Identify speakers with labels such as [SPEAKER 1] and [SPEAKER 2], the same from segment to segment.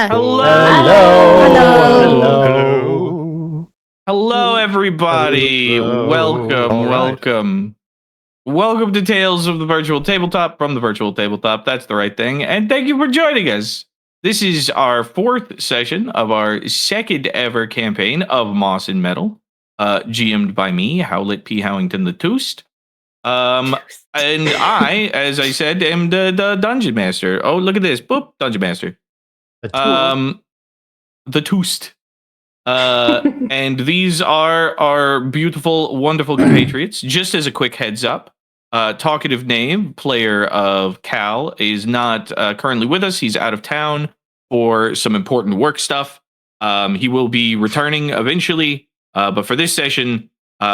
[SPEAKER 1] Hello. Hello, everybody.
[SPEAKER 2] Hello.
[SPEAKER 1] Welcome. Welcome to Tales of the Virtual Tabletop from the Virtual Tabletop. That's the right thing. And thank you for joining us. This is our fourth session of our second ever campaign of Moss and Metal, GM'd by me, Howlett P. Howington the Toost. And I, as I said, am the Dungeon Master. Oh, look at this. Boop, Dungeon Master. The Toost. And these are our beautiful, wonderful compatriots. Just as a quick heads up, TheTalkativeKnave, player of Cal, is not currently with us. He's out of town for some important work stuff. He will be returning eventually, but for this session,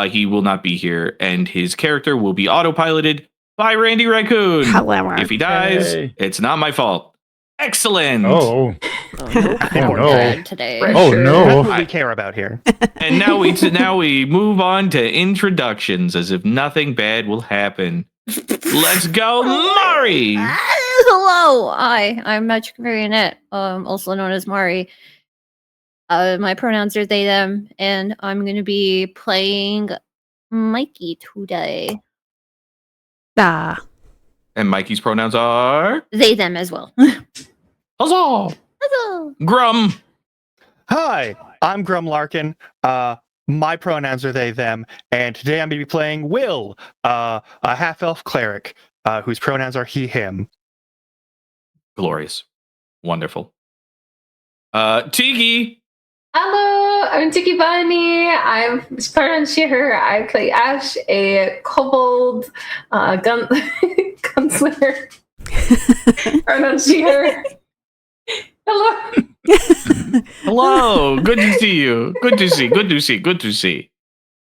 [SPEAKER 1] he will not be here, and his character will be autopiloted by Randi Raccoon.
[SPEAKER 3] However,
[SPEAKER 1] if he dies, it's not my fault. Excellent.
[SPEAKER 2] Oh.
[SPEAKER 4] No. Today.
[SPEAKER 2] Oh no.
[SPEAKER 5] That's what we care about here.
[SPEAKER 1] And now we move on to introductions as if nothing bad will happen. Let's go, Mari.
[SPEAKER 4] Hello, I'm magicmarionette, also known as Mari. My pronouns are they, them, and I'm going to be playing Mykie today.
[SPEAKER 3] Ah.
[SPEAKER 1] And Mikey's pronouns are
[SPEAKER 4] They, them as well.
[SPEAKER 1] Huzzah!
[SPEAKER 4] Huzzah!
[SPEAKER 1] Grum.
[SPEAKER 5] Hi, I'm Grumlarkin. My pronouns are they, them, and today I'm going to be playing Will, a half-elf cleric, whose pronouns are he, him.
[SPEAKER 1] Glorious. Wonderful. Tiki.
[SPEAKER 6] Hello, I'm Tiki Bunny. I'm pronouns she, her. I play Ashe, a kobold gunslinger. Pronouns she, her. Hello.
[SPEAKER 1] Hello. Good to see you. Good to see.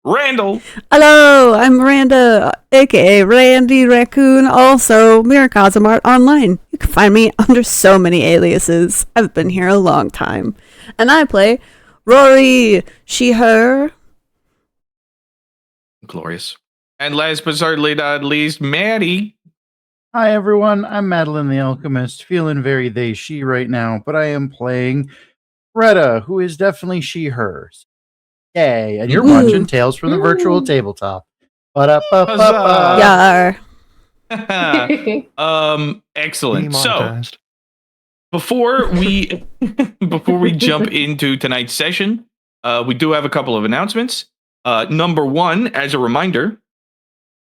[SPEAKER 1] Randall.
[SPEAKER 3] Hello, I'm Miranda, aka Randi Raccoon, also Miracosm Art Online. You can find me under so many aliases. I've been here a long time. And I play Rori, she, her.
[SPEAKER 1] Glorious. And last but certainly not least, Maddie.
[SPEAKER 2] Hi everyone, I'm MadilynnTheAlchemist, feeling very they, she right now, but I am playing Greta, who is definitely she, hers. Yay, and you're watching Tales from the Virtual Tabletop.
[SPEAKER 3] Yar.
[SPEAKER 1] Excellent. So
[SPEAKER 5] Demonetized.
[SPEAKER 1] before we jump into tonight's session, we do have a couple of announcements. Number one, as a reminder,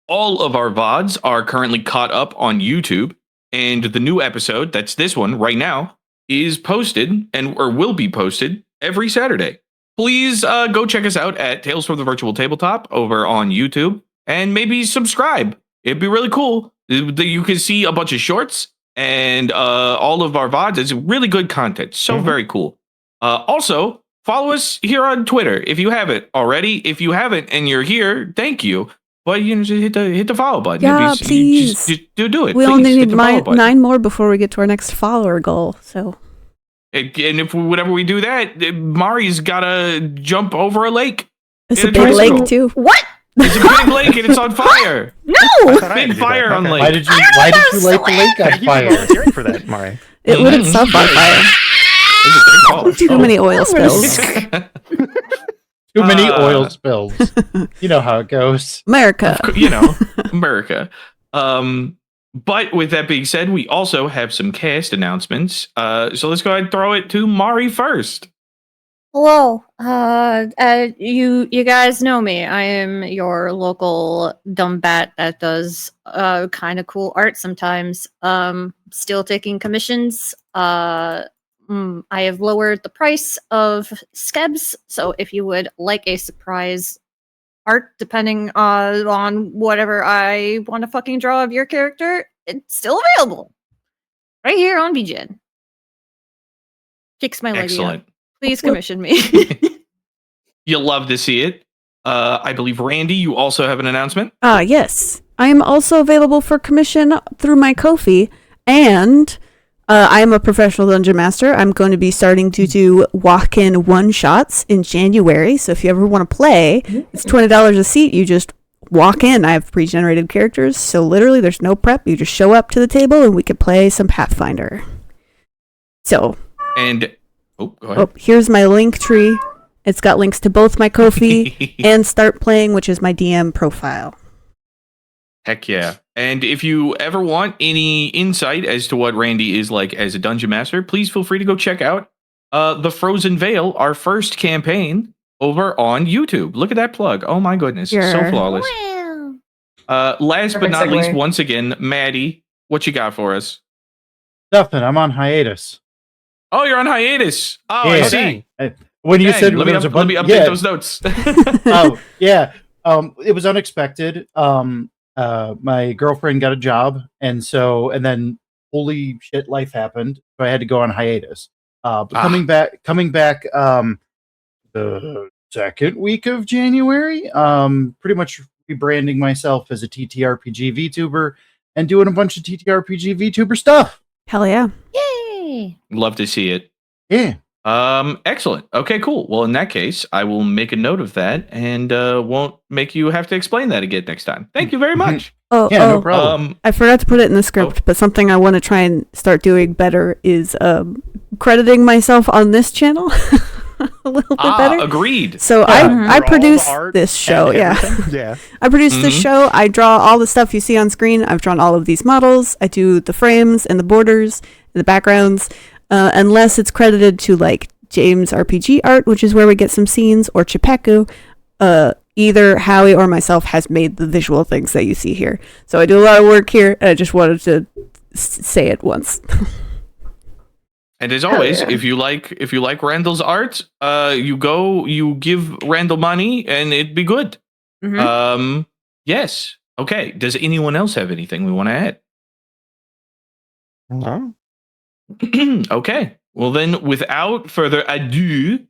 [SPEAKER 1] all of our VODs are currently caught up on YouTube, and the new episode, that's this one right now, is posted or will be posted every Saturday. Please go check us out at Tales from the Virtual Tabletop over on YouTube, and maybe subscribe. It'd be really cool. You can see a bunch of shorts and all of our VODs. It's really good content. So very cool. Also, follow us here on Twitter if you haven't already. If you haven't and you're here, thank you. But you know, just hit the follow button.
[SPEAKER 3] Yeah, please.
[SPEAKER 1] Just do it.
[SPEAKER 3] We
[SPEAKER 1] please,
[SPEAKER 3] only
[SPEAKER 1] hit
[SPEAKER 3] need
[SPEAKER 1] the follow button.
[SPEAKER 3] 9 more before we get to our next follower goal. So,
[SPEAKER 1] And if whenever we do that, Mari's gotta jump over a lake.
[SPEAKER 3] it's
[SPEAKER 1] In
[SPEAKER 3] a big
[SPEAKER 1] tricycle.
[SPEAKER 3] lake too.
[SPEAKER 4] What?
[SPEAKER 1] It's a big lake and it's on fire.
[SPEAKER 4] No!
[SPEAKER 5] I thought I had
[SPEAKER 1] Big
[SPEAKER 5] to do that.
[SPEAKER 1] fire on
[SPEAKER 5] Okay.
[SPEAKER 1] lake.
[SPEAKER 2] Why did you
[SPEAKER 4] I don't
[SPEAKER 2] light
[SPEAKER 4] know
[SPEAKER 2] the lake on
[SPEAKER 5] Thank you for
[SPEAKER 2] fire?
[SPEAKER 5] volunteering for that, Mari.
[SPEAKER 3] It lit itself on fire.
[SPEAKER 1] It's a good call.
[SPEAKER 3] Too many oil spills.
[SPEAKER 2] Too many oil spills. You know how it goes.
[SPEAKER 3] America.
[SPEAKER 1] You know, America. But with that being said, we also have some cast announcements. So let's go ahead and throw it to Mari first.
[SPEAKER 4] Hello. You guys know me. I am your local dumb bat that does kind of cool art sometimes. Still taking commissions. I have lowered the price of skebs, so if you would like a surprise art, depending on whatever I want to fucking draw of your character, it's still available. Right here on VGen. Kicks my leg.
[SPEAKER 1] Excellent.
[SPEAKER 4] Please commission me.
[SPEAKER 1] You'll love to see it. I believe, Randi, you also have an announcement.
[SPEAKER 3] Yes. I am also available for commission through my Ko-fi, and I am a professional dungeon master. I'm going to be starting to do walk-in one-shots in January, so if you ever want to play, it's $20 a seat. You just walk in. I have pre-generated characters, so literally there's no prep. You just show up to the table, and we can play some Pathfinder. So...
[SPEAKER 1] And Oh, go ahead.
[SPEAKER 3] Oh, here's my link tree. It's got links to both my Ko-fi and Start Playing, which is my DM profile.
[SPEAKER 1] Heck yeah. And if you ever want any insight as to what Randi is like as a dungeon master, please feel free to go check out The Frozen Veil, our first campaign over on YouTube. Look at that plug. Oh my goodness. So
[SPEAKER 3] Sure.
[SPEAKER 1] flawless. Last but
[SPEAKER 6] Perfect
[SPEAKER 1] not least,
[SPEAKER 6] segue.
[SPEAKER 1] once again, Maddie, what you got for us?
[SPEAKER 2] Nothing. I'm on hiatus.
[SPEAKER 1] Oh, you're on hiatus. Oh, I
[SPEAKER 2] Yeah.
[SPEAKER 1] see.
[SPEAKER 2] When you
[SPEAKER 1] Dang,
[SPEAKER 2] said
[SPEAKER 1] let
[SPEAKER 2] there
[SPEAKER 1] me,
[SPEAKER 2] was a
[SPEAKER 1] let me
[SPEAKER 2] bunch-
[SPEAKER 1] update
[SPEAKER 2] yeah.
[SPEAKER 1] those notes.
[SPEAKER 2] Oh yeah. It was unexpected. My girlfriend got a job, and then holy shit, life happened. So I had to go on hiatus. But coming back, the second week of January, pretty much rebranding myself as a TTRPG VTuber and doing a bunch of TTRPG VTuber stuff.
[SPEAKER 3] Hell yeah.
[SPEAKER 4] Yay!
[SPEAKER 1] Love to see it.
[SPEAKER 2] Yeah.
[SPEAKER 1] Excellent. Okay, cool. Well, in that case, I will make a note of that and won't make you have to explain that again next time. Thank you very much.
[SPEAKER 3] Oh,
[SPEAKER 2] Yeah, no
[SPEAKER 3] oh,
[SPEAKER 2] problem.
[SPEAKER 3] I forgot to put it in the script, but something I want to try and start doing better is crediting myself on this channel a little bit better.
[SPEAKER 1] Agreed.
[SPEAKER 3] So
[SPEAKER 5] Yeah,
[SPEAKER 3] I
[SPEAKER 5] for all the
[SPEAKER 3] produce
[SPEAKER 5] art
[SPEAKER 3] this show,
[SPEAKER 5] and
[SPEAKER 3] yeah.
[SPEAKER 5] everything. Yeah.
[SPEAKER 3] I produce this
[SPEAKER 1] Mhm.
[SPEAKER 3] show. I draw all the stuff you see on screen. I've drawn all of these models. I do the frames and the borders and the backgrounds, unless it's credited to like James RPG Art, which is where we get some scenes, or Chipeku. Either Howie or myself has made the visual things that you see here. So I do a lot of work here, and I just wanted to say it once.
[SPEAKER 1] And as always,
[SPEAKER 6] yeah.
[SPEAKER 1] if you like Randall's art, you give Randall money and it'd be good.
[SPEAKER 4] Mhm.
[SPEAKER 1] Yes. Okay. Does anyone else have anything we want to add?
[SPEAKER 5] No?
[SPEAKER 1] Okay. Well, then, without further ado,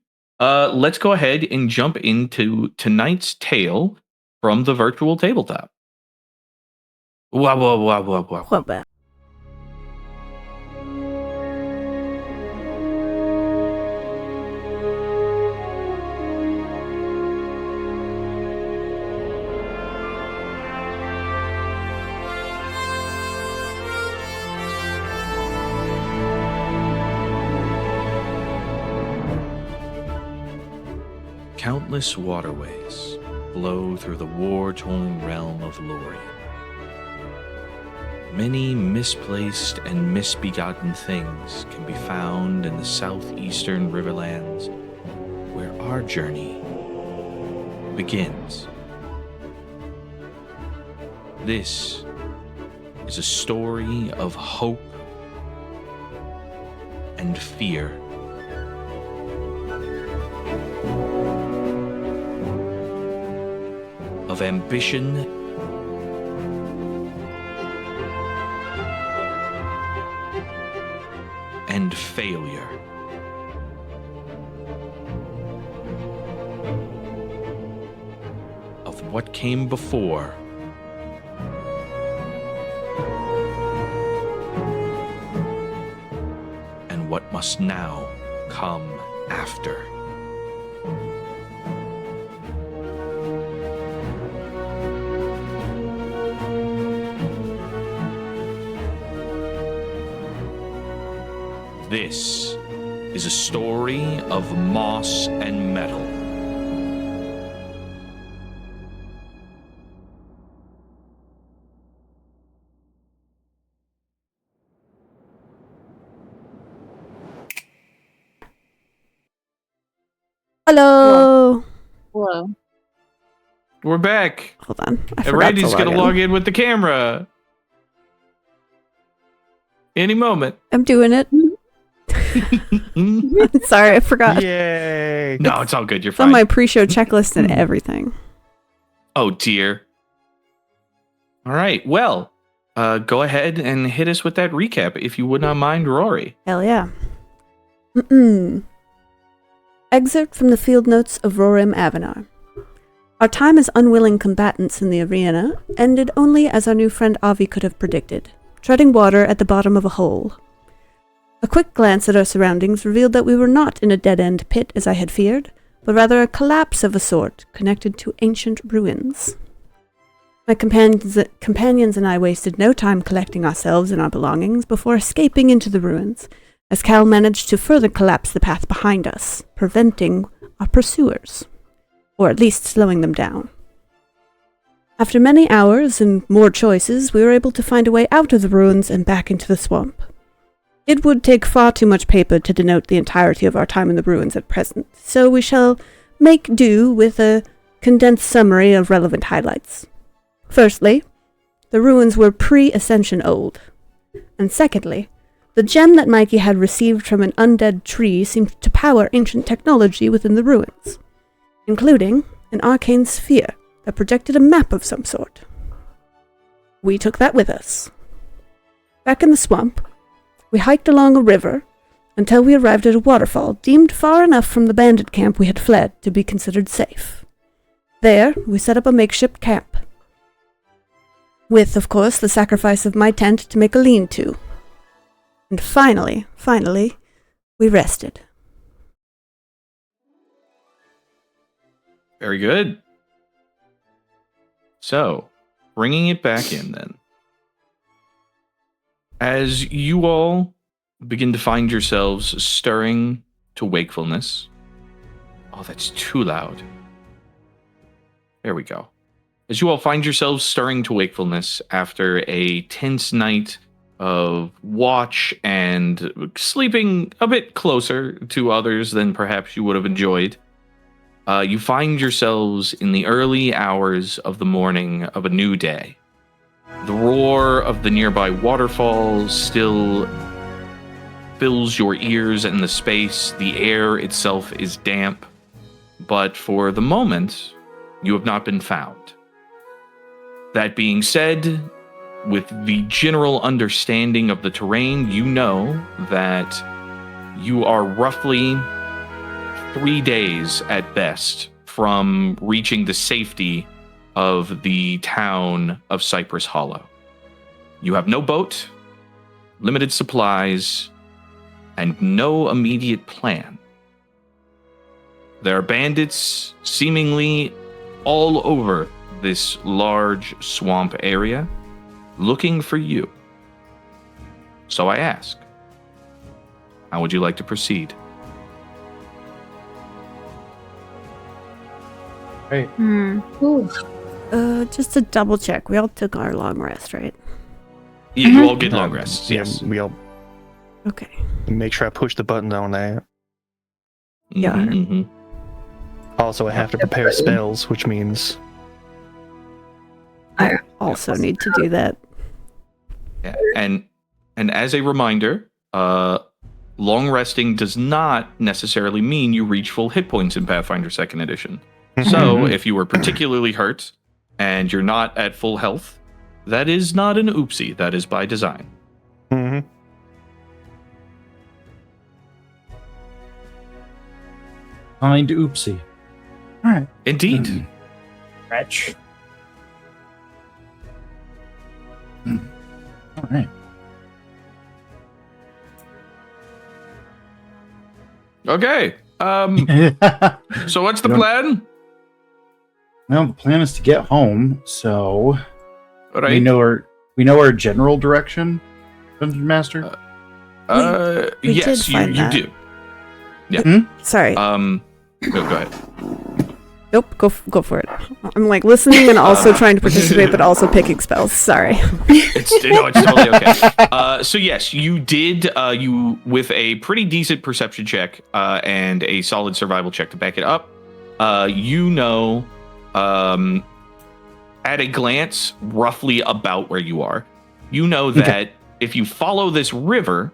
[SPEAKER 1] let's go ahead and jump into tonight's tale from the virtual tabletop. Wah, wah, wah, wah, wah.
[SPEAKER 3] What about?
[SPEAKER 1] Countless waterways flow through the war-torn realm of Lori. Many misplaced and misbegotten things can be found in the southeastern riverlands, where our journey begins. This is a story of hope and fear. Of ambition and failure. Of what came before and what must now come after. This is a story of moss and metal.
[SPEAKER 3] Hello.
[SPEAKER 4] Hello.
[SPEAKER 1] We're back.
[SPEAKER 3] Hold on. I
[SPEAKER 1] And
[SPEAKER 3] forgot
[SPEAKER 1] Randy's
[SPEAKER 3] to
[SPEAKER 1] gonna
[SPEAKER 3] log
[SPEAKER 1] log
[SPEAKER 3] in.
[SPEAKER 1] in with the camera. Any moment.
[SPEAKER 3] I'm doing it.
[SPEAKER 1] No,
[SPEAKER 3] Sorry, I forgot.
[SPEAKER 5] Yay!
[SPEAKER 1] it's all good. You're
[SPEAKER 3] It's on
[SPEAKER 1] fine.
[SPEAKER 3] my pre-show checklist and everything.
[SPEAKER 1] Oh dear. All right. Well, go ahead and hit us with that recap, if you would not mind, Rory.
[SPEAKER 3] Hell yeah. Mm-mm. Excerpt from the field notes of Rorim Avenar. Our time as unwilling combatants in the arena ended only as our new friend Avi could have predicted, treading water at the bottom of a hole. A quick glance at our surroundings revealed that we were not in a dead-end pit as I had feared, but rather a collapse of a sort connected to ancient ruins. My companions and I wasted no time collecting ourselves and our belongings before escaping into the ruins, as Cal managed to further collapse the path behind us, preventing our pursuers, or at least slowing them down. After many hours and more choices, we were able to find a way out of the ruins and back into the swamp. It would take far too much paper to denote the entirety of our time in the ruins at present, so we shall make do with a condensed summary of relevant highlights. Firstly, the ruins were pre-Ascension old. And secondly, the gem that Mykie had received from an undead tree seemed to power ancient technology within the ruins, including an arcane sphere that projected a map of some sort. We took that with us. Back in the swamp, we hiked along a river until we arrived at a waterfall deemed far enough from the bandit camp we had fled to be considered safe. There, we set up a makeshift camp, with, of course, the sacrifice of my tent to make a lean-to. And finally, we rested.
[SPEAKER 1] Very good. So, bringing it back in then. As you all begin to find yourselves stirring to wakefulness. Oh, that's too loud. There we go. As you all find yourselves stirring to wakefulness after a tense night of watch and sleeping a bit closer to others than perhaps you would have enjoyed, you find yourselves in the early hours of the morning of a new day. The roar of the nearby waterfalls still fills your ears and the space. The air itself is damp, but for the moment, you have not been found. That being said, with the general understanding of the terrain, you know that you are roughly 3 days at best from reaching the safety of the town of Cypress Hollow. You have no boat, limited supplies, and no immediate plan. There are bandits seemingly all over this large swamp area looking for you. So I ask, how would you like to proceed?
[SPEAKER 2] Right.
[SPEAKER 6] Ooh.
[SPEAKER 3] Just to double check, we all took our long rest, right?
[SPEAKER 1] You all get long rests, yes.
[SPEAKER 5] We'll
[SPEAKER 3] Okay.
[SPEAKER 5] make sure I push the button on that.
[SPEAKER 3] Yeah.
[SPEAKER 1] Mhm.
[SPEAKER 5] Also, I have to prepare spells, which means
[SPEAKER 3] I also need to do that.
[SPEAKER 1] Yeah. And as a reminder, long resting does not necessarily mean you reach full hit points in Pathfinder 2nd Edition. So if you were particularly hurt and you're not at full health, that is not an oopsie. That is by design.
[SPEAKER 5] Mhm.
[SPEAKER 2] Kind oopsie. All right.
[SPEAKER 1] Indeed.
[SPEAKER 2] Wretch. All right.
[SPEAKER 1] Okay. So what's the
[SPEAKER 2] Yep.
[SPEAKER 1] plan?
[SPEAKER 2] Well, the plan is to get home, so
[SPEAKER 1] All right.
[SPEAKER 2] we know our general direction, Dungeon Master.
[SPEAKER 3] we
[SPEAKER 1] Yes,
[SPEAKER 3] did
[SPEAKER 1] you
[SPEAKER 3] find that.
[SPEAKER 1] do.
[SPEAKER 3] Sorry.
[SPEAKER 1] Go ahead.
[SPEAKER 3] Nope, go for it. I'm like listening and also trying to participate, but also picking spells. Sorry.
[SPEAKER 1] It's totally okay. So yes, you did. You with a pretty decent perception check and a solid survival check to back it up. You know, at a glance, roughly about where you are. You know that if you follow this river,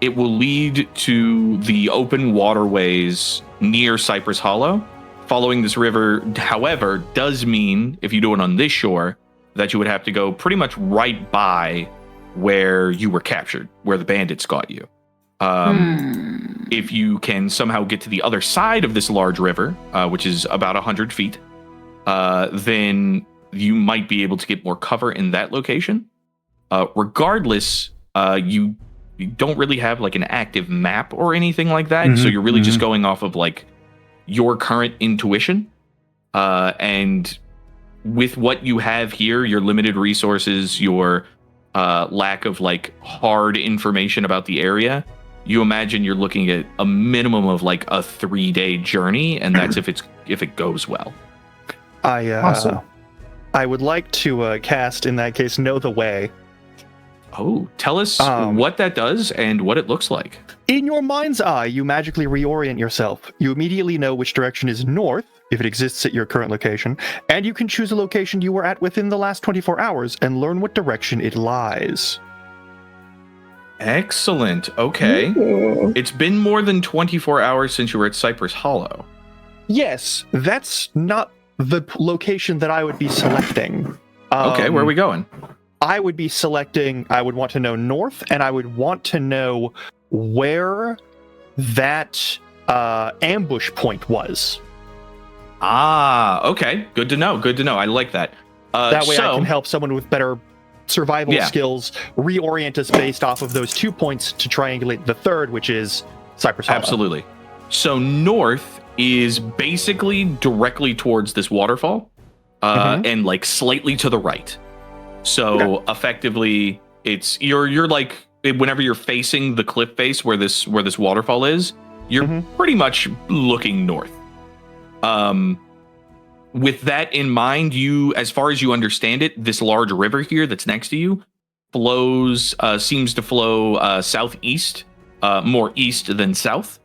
[SPEAKER 1] it will lead to the open waterways near Cypress Hollow. Following this river, however, does mean, if you do it on this shore, that you would have to go pretty much right by where you were captured, where the bandits got you. If you can somehow get to the other side of this large river, which is about 100 feet, then you might be able to get more cover in that location. Regardless, you don't really have like an active map or anything like that, so you're really just going off of like your current intuition, and with what you have here, your limited resources, your lack of like hard information about the area, you imagine you're looking at a minimum of like a 3-day journey, and that's if it goes well.
[SPEAKER 2] Awesome.
[SPEAKER 5] I would like to cast, in that case, Know the Way.
[SPEAKER 1] Oh, tell us what that does and what it looks like.
[SPEAKER 5] In your mind's eye, you magically reorient yourself. You immediately know which direction is north, if it exists at your current location, and you can choose a location you were at within the last 24 hours and learn what direction it lies.
[SPEAKER 1] Excellent. Okay. It's been more than 24 hours since you were at Cypress Hollow.
[SPEAKER 5] Yes, that's not the location that I would be selecting.
[SPEAKER 1] Okay, where are we going?
[SPEAKER 5] I would be selecting, I would want to know north, and I would want to know where that ambush point was.
[SPEAKER 1] Ah, okay. Good to know. Good to know. I like that.
[SPEAKER 5] That way I can help someone with better survival skills reorient us based off of those 2 points to triangulate the third, which is Cypress Hollow.
[SPEAKER 1] Absolutely. So north is basically directly towards this waterfall, and like slightly to the right. So effectively, it's you're like, whenever you're facing the cliff face where this waterfall is, you're pretty much looking north. With that in mind, you, as far as you understand it, this large river here that's next to you seems to flow southeast, more east than south.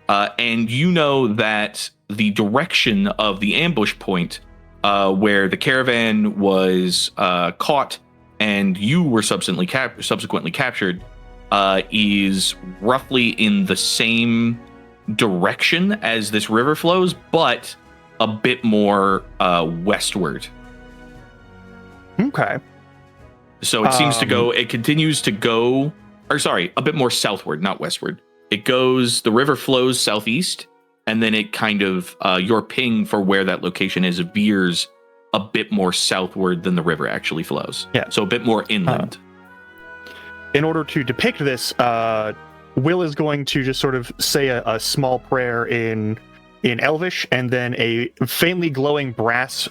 [SPEAKER 1] And you know that the direction of the ambush point, where the caravan was caught and you were subsequently captured, is roughly in the same direction as this river flows, but a bit more westward.
[SPEAKER 5] Okay.
[SPEAKER 1] So it continues to go, or sorry, a bit more southward, not westward. The river flows southeast, and then it kind of, your ping for where that location is veers a bit more southward than the river actually flows.
[SPEAKER 5] Yeah.
[SPEAKER 1] So a bit more inland.
[SPEAKER 5] In order to depict this, Will is going to just sort of say a small prayer in Elvish, and then a faintly glowing brass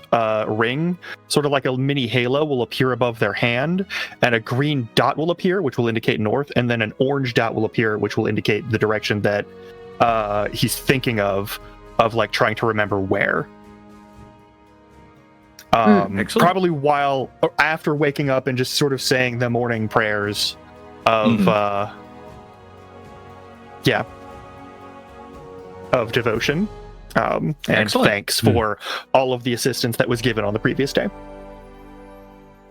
[SPEAKER 5] ring, sort of like a mini halo, will appear above their hand, and a green dot will appear, which will indicate north, and then an orange dot will appear, which will indicate the direction that he's thinking of like trying to remember where. Probably after waking up and just sort of saying the morning prayers of of devotion. And thanks for all of the assistance that was given on the previous day.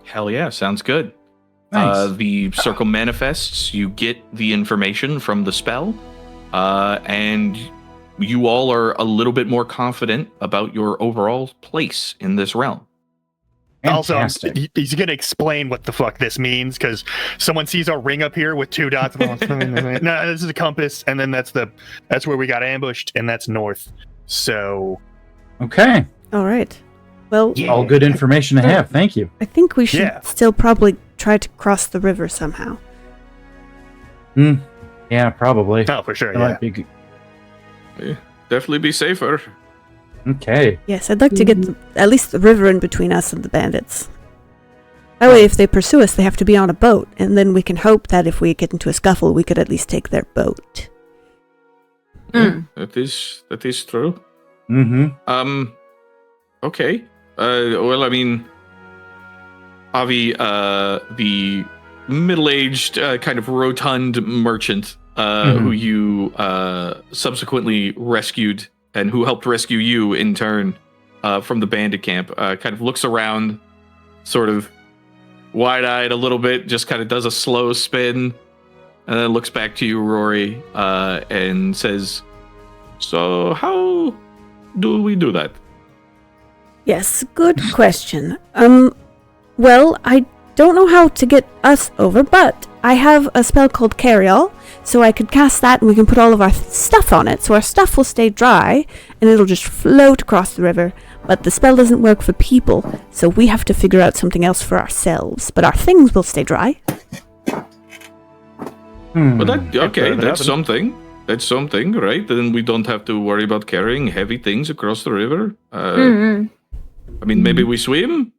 [SPEAKER 1] Hell yeah, sounds good.
[SPEAKER 2] Nice.
[SPEAKER 1] The circle manifests, you get the information from the spell, and you all are a little bit more confident about your overall place in this realm.
[SPEAKER 2] Fantastic.
[SPEAKER 5] Also, he's going to explain what the fuck this means, because someone sees a ring up here with 2 dots. No, this is a compass, and then that's where we got ambushed, and that's north. So,
[SPEAKER 2] Okay.
[SPEAKER 3] All right. Well,
[SPEAKER 2] All good information to have. Thank you.
[SPEAKER 3] I think we should still probably try to cross the river somehow.
[SPEAKER 2] Yeah, probably.
[SPEAKER 5] Oh, for sure.
[SPEAKER 2] That might be good.
[SPEAKER 1] Definitely be safer.
[SPEAKER 2] Okay.
[SPEAKER 3] Yes, I'd like to get at least the river in between us and the bandits. That way, if they pursue us, they have to be on a boat, and then we can hope that if we get into a scuffle, we could at least take their boat.
[SPEAKER 1] That is true. Okay. Well, I mean, Avi, the middle-aged, kind of rotund merchant, who you subsequently rescued, and who helped rescue you in turn from the bandit camp, kind of looks around, sort of wide-eyed a little bit, just kind of does a slow spin, and then looks back to you, Rory, and says, "So how do we do that?"
[SPEAKER 3] Yes, good question. Well, I don't know how to get us over, but I have a spell called Carry All, so I could cast that and we can put all of our stuff on it, so our stuff will stay dry and it'll just float across the river. But the spell doesn't work for people, so we have to figure out something else for ourselves. But our things will stay dry.
[SPEAKER 1] Well, that's something. That's something, right? Then we don't have to worry about carrying heavy things across the river. I mean, maybe we swim?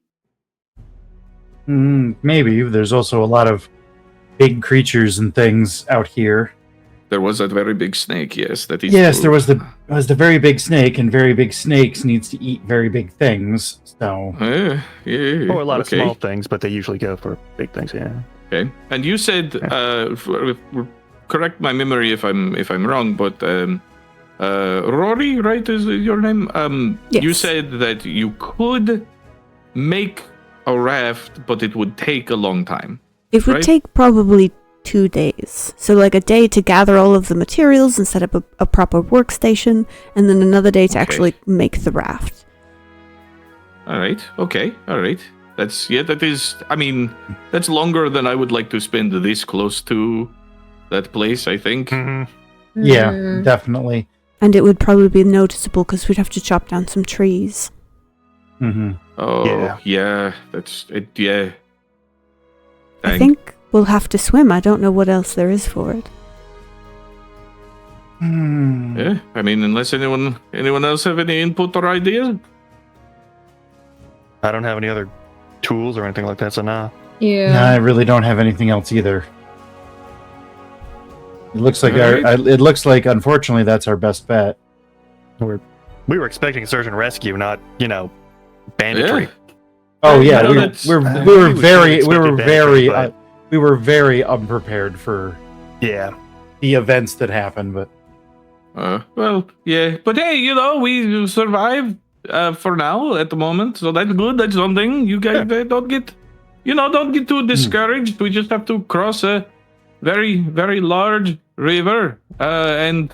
[SPEAKER 2] Maybe. There's also a lot of big creatures and things out here.
[SPEAKER 1] there was that very big snake. Yes, that is.
[SPEAKER 2] Yes,
[SPEAKER 1] true.
[SPEAKER 2] there was the very big snake, and very big snakes needs to eat very big things. So
[SPEAKER 1] Yeah.
[SPEAKER 5] Or a lot of
[SPEAKER 1] okay.
[SPEAKER 5] small things, but they usually go for big things. Yeah.
[SPEAKER 1] Okay. And you said, correct my memory if I'm wrong, but Rori, right, is your name?
[SPEAKER 3] Yes.
[SPEAKER 1] You said that you could make a raft, but it would take a long time.
[SPEAKER 3] It would
[SPEAKER 1] Right?
[SPEAKER 3] take probably 2 days. So like a day to gather all of the materials and set up a proper workstation, and then another day to
[SPEAKER 1] Okay.
[SPEAKER 3] actually make the raft.
[SPEAKER 1] All right. Okay. All right. That is, I mean, that's longer than I would like to spend this close to that place, I think.
[SPEAKER 5] Mm-hmm.
[SPEAKER 2] yeah,
[SPEAKER 4] Mm.
[SPEAKER 2] definitely.
[SPEAKER 3] And it would probably be noticeable because we'd have to chop down some trees.
[SPEAKER 2] Hmm.
[SPEAKER 1] Oh, yeah. That's it. Yeah.
[SPEAKER 3] I
[SPEAKER 1] Dang.
[SPEAKER 3] think we'll have to swim. I don't know what else there is for it.
[SPEAKER 1] Yeah. I mean, unless anyone else have any input or ideas?
[SPEAKER 5] I don't have any other tools or anything like that, so nah.
[SPEAKER 6] Yeah.
[SPEAKER 2] I really don't have anything else either. It looks like
[SPEAKER 1] Alright.
[SPEAKER 2] unfortunately that's our best bet.
[SPEAKER 5] We were expecting search and rescue, not banditry.
[SPEAKER 1] Yeah.
[SPEAKER 2] Oh yeah,
[SPEAKER 1] No,
[SPEAKER 2] we
[SPEAKER 1] that's-
[SPEAKER 2] were
[SPEAKER 5] I
[SPEAKER 2] we were
[SPEAKER 5] would
[SPEAKER 2] very
[SPEAKER 5] expect advantage, but-
[SPEAKER 2] we were very unprepared for
[SPEAKER 5] Yeah.
[SPEAKER 2] the events that happened. But
[SPEAKER 1] Well, yeah. But hey, we survived for now at the moment, so that's good. That's something. You guys don't get too discouraged. We just have to cross a very, very large river and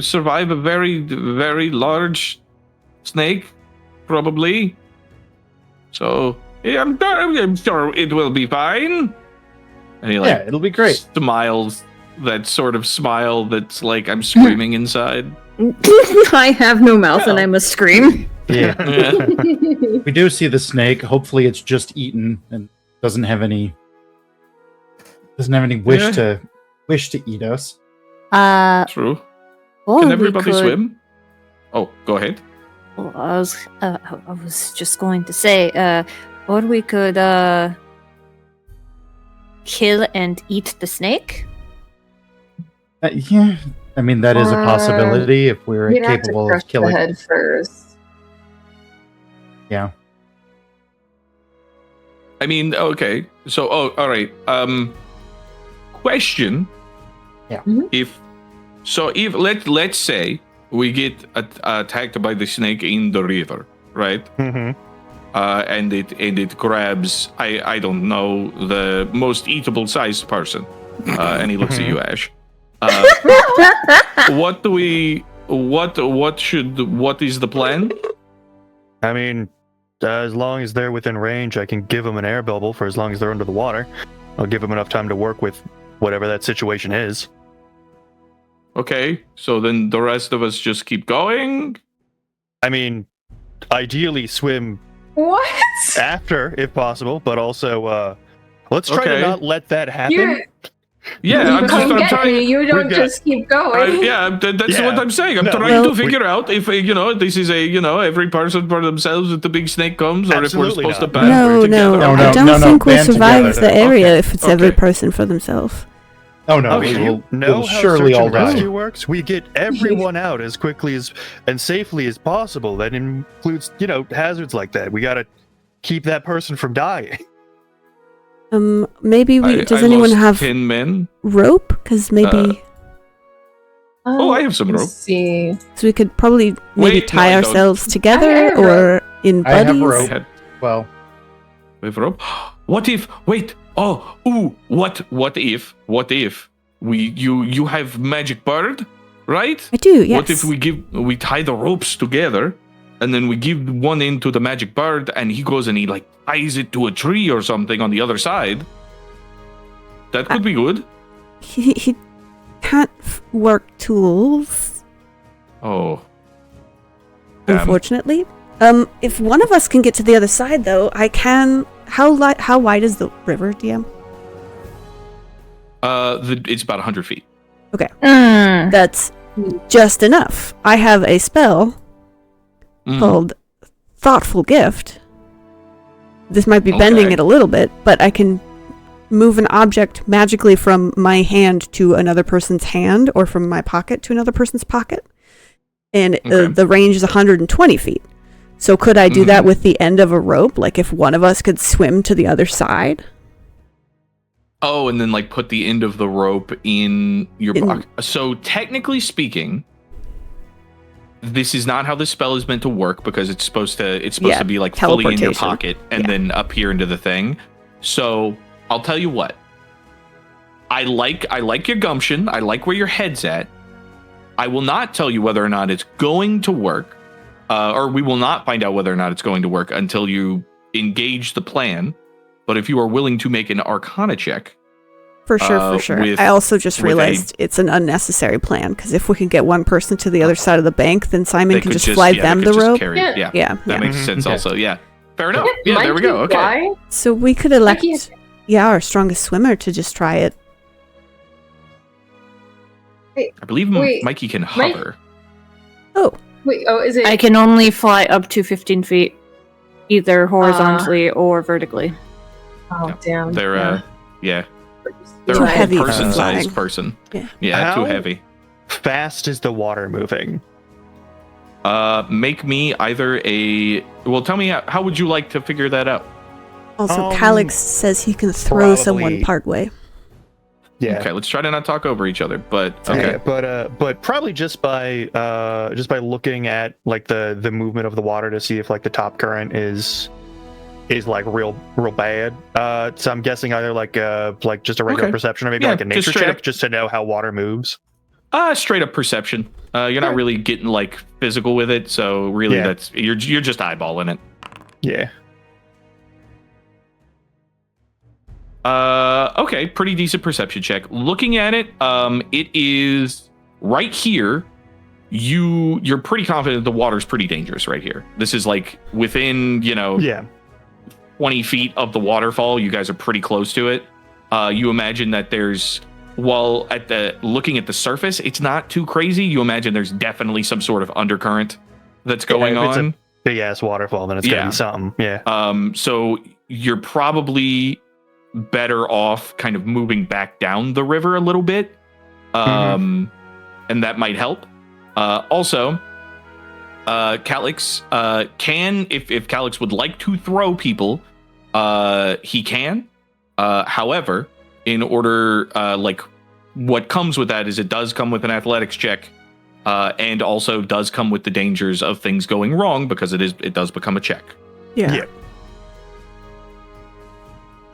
[SPEAKER 1] survive a very, very large snake, probably. So yeah, I'm sure it will be fine. And he
[SPEAKER 2] yeah, it'll be great.
[SPEAKER 1] smiles. That sort of smile that's like I'm screaming inside.
[SPEAKER 4] I have no mouth and I must scream.
[SPEAKER 2] Yeah,
[SPEAKER 1] Yeah.
[SPEAKER 2] we do see the snake. Hopefully, it's just eaten and doesn't have any wish to eat us.
[SPEAKER 1] True.
[SPEAKER 4] Or
[SPEAKER 1] Can
[SPEAKER 4] we
[SPEAKER 1] everybody
[SPEAKER 4] could-
[SPEAKER 1] swim? Oh, go ahead.
[SPEAKER 4] Well, I was just going to say, or we could kill and eat the snake.
[SPEAKER 2] Yeah, I mean that is a possibility if we're
[SPEAKER 6] You'd have to
[SPEAKER 2] capable
[SPEAKER 6] crush
[SPEAKER 2] of
[SPEAKER 6] the
[SPEAKER 2] killing.
[SPEAKER 6] head first.
[SPEAKER 2] Yeah.
[SPEAKER 1] I mean, okay. So, all right. Question.
[SPEAKER 2] Yeah.
[SPEAKER 6] Mhm.
[SPEAKER 1] If let's say we get attacked by the snake in the river, right?
[SPEAKER 5] Mm-hmm.
[SPEAKER 1] And it grabs I don't know, the most eatable sized person, and he looks at you, Ashe. What is the plan?
[SPEAKER 5] I mean, as long as they're within range, I can give them an air bubble for as long as they're under the water. I'll give them enough time to work with whatever that situation is.
[SPEAKER 1] Okay, so then the rest of us just keep going.
[SPEAKER 5] I mean, ideally swim
[SPEAKER 6] What?
[SPEAKER 5] after if possible, but also let's try
[SPEAKER 1] Okay.
[SPEAKER 5] to not let that happen.
[SPEAKER 6] You
[SPEAKER 1] Yeah, I'm
[SPEAKER 6] come get
[SPEAKER 1] trying.
[SPEAKER 6] me. You don't
[SPEAKER 5] we've got-
[SPEAKER 6] just keep going.
[SPEAKER 1] That's
[SPEAKER 5] Yeah.
[SPEAKER 1] what I'm saying. I'm
[SPEAKER 5] No,
[SPEAKER 1] trying to
[SPEAKER 3] Well-
[SPEAKER 1] figure out if this is every person for themselves if the big snake comes, or if we're
[SPEAKER 5] Absolutely
[SPEAKER 1] supposed to
[SPEAKER 5] not.
[SPEAKER 1] band
[SPEAKER 3] No,
[SPEAKER 1] together.
[SPEAKER 2] No,
[SPEAKER 3] I don't
[SPEAKER 2] no,
[SPEAKER 3] think we'll
[SPEAKER 2] band
[SPEAKER 3] survive
[SPEAKER 2] together.
[SPEAKER 3] the area
[SPEAKER 1] Okay,
[SPEAKER 3] if it's every
[SPEAKER 1] okay.
[SPEAKER 3] person for themselves.
[SPEAKER 2] Oh no,
[SPEAKER 5] Okay,
[SPEAKER 2] we'll,
[SPEAKER 5] you know
[SPEAKER 2] we'll
[SPEAKER 5] how
[SPEAKER 2] surely
[SPEAKER 5] search
[SPEAKER 2] all
[SPEAKER 5] and
[SPEAKER 2] die.
[SPEAKER 5] rescue works? We get everyone out as quickly and safely as possible. That includes, hazards like that. We gotta keep that person from dying.
[SPEAKER 3] Maybe does anyone
[SPEAKER 1] lost
[SPEAKER 3] have
[SPEAKER 1] 10 men?
[SPEAKER 3] rope? Because maybe
[SPEAKER 1] Oh, I have some
[SPEAKER 6] let's
[SPEAKER 1] rope.
[SPEAKER 6] See.
[SPEAKER 3] so we could probably maybe
[SPEAKER 1] Wait, no,
[SPEAKER 3] tie
[SPEAKER 1] I don't.
[SPEAKER 3] ourselves
[SPEAKER 6] I
[SPEAKER 3] together
[SPEAKER 6] have
[SPEAKER 3] or in
[SPEAKER 2] I have
[SPEAKER 3] buddies.
[SPEAKER 2] rope.
[SPEAKER 1] Had-
[SPEAKER 2] Well,
[SPEAKER 1] We have rope. What if? Wait. Oh. Ooh. What if you have magic bird, right?
[SPEAKER 3] I do. Yes.
[SPEAKER 1] What if we tie the ropes together, and then we give one end to the magic bird, and he goes and he like ties it to a tree or something on the other side. That could be good.
[SPEAKER 3] He can't work tools,
[SPEAKER 1] Oh. Damn.
[SPEAKER 3] unfortunately. If one of us can get to the other side, though, I can. How wide is the river, DM?
[SPEAKER 1] It's about 100 feet.
[SPEAKER 3] That's just enough. I have a spell
[SPEAKER 1] Mhm.
[SPEAKER 3] called Thoughtful Gift. This might be bending
[SPEAKER 1] Okay.
[SPEAKER 3] it a little bit, but I can move an object magically from my hand to another person's hand or from my pocket to another person's pocket. And the range is 120 feet. So could I do that with the end of a rope? Like if one of us could swim to the other side?
[SPEAKER 1] Oh, and then like put the end of the rope in your pocket. So technically speaking, this is not how this spell is meant to work because it's supposed to be like fully in your pocket and then up here into the thing. So I'll tell you what. I like your gumption. I like where your head's at. I will not tell you whether or not it's going to work, or we will not find out whether or not it's going to work until you engage the plan. But if you are willing to make an Arcana check.
[SPEAKER 3] For sure. I also just realized it's an unnecessary plan because if we can get one person to the other side of the bank, then Simon can just fly them the rope.
[SPEAKER 1] That makes sense also. Yeah. Fair enough. Yeah, there we go. Okay.
[SPEAKER 6] Fly?
[SPEAKER 3] So we could elect our strongest swimmer to just try it.
[SPEAKER 1] I believe Mykie can hover.
[SPEAKER 6] Is it?
[SPEAKER 4] I can only fly up to 15 feet, either horizontally or vertically.
[SPEAKER 6] Oh, damn.
[SPEAKER 1] They're
[SPEAKER 3] Too
[SPEAKER 1] a
[SPEAKER 3] heavy for
[SPEAKER 1] person-sized
[SPEAKER 3] flying.
[SPEAKER 1] person.
[SPEAKER 5] How
[SPEAKER 1] Too heavy.
[SPEAKER 5] fast is the water moving?
[SPEAKER 1] Make me either tell me how would you like to figure that out?
[SPEAKER 3] Also, Calix says he can throw someone partway.
[SPEAKER 5] Yeah.
[SPEAKER 1] Okay, let's try to not talk over each other, but okay.
[SPEAKER 5] Yeah, but probably just by looking at like the movement of the water to see if like the top current is like real bad. So I'm guessing either like just a regular perception or maybe like a nature check just to know how water moves.
[SPEAKER 1] Straight up perception. You're not really getting like physical with it, so really that's you're just eyeballing it.
[SPEAKER 5] Yeah.
[SPEAKER 1] Okay, pretty decent perception check. Looking at it, it is right here. You're pretty confident the water's pretty dangerous right here. This is like within, 20 feet of the waterfall. You guys are pretty close to it. You imagine that looking at the surface, it's not too crazy. You imagine there's definitely some sort of undercurrent that's going on.
[SPEAKER 5] It's a big ass waterfall, then it's gonna be something. Yeah.
[SPEAKER 1] So you're probably better off kind of moving back down the river a little bit. And that might help. Also, Calix can, if Calix would like to throw people, he can. However, in order, what comes with that is it does come with an athletics check, and also does come with the dangers of things going wrong because it does become a check.
[SPEAKER 3] Yeah.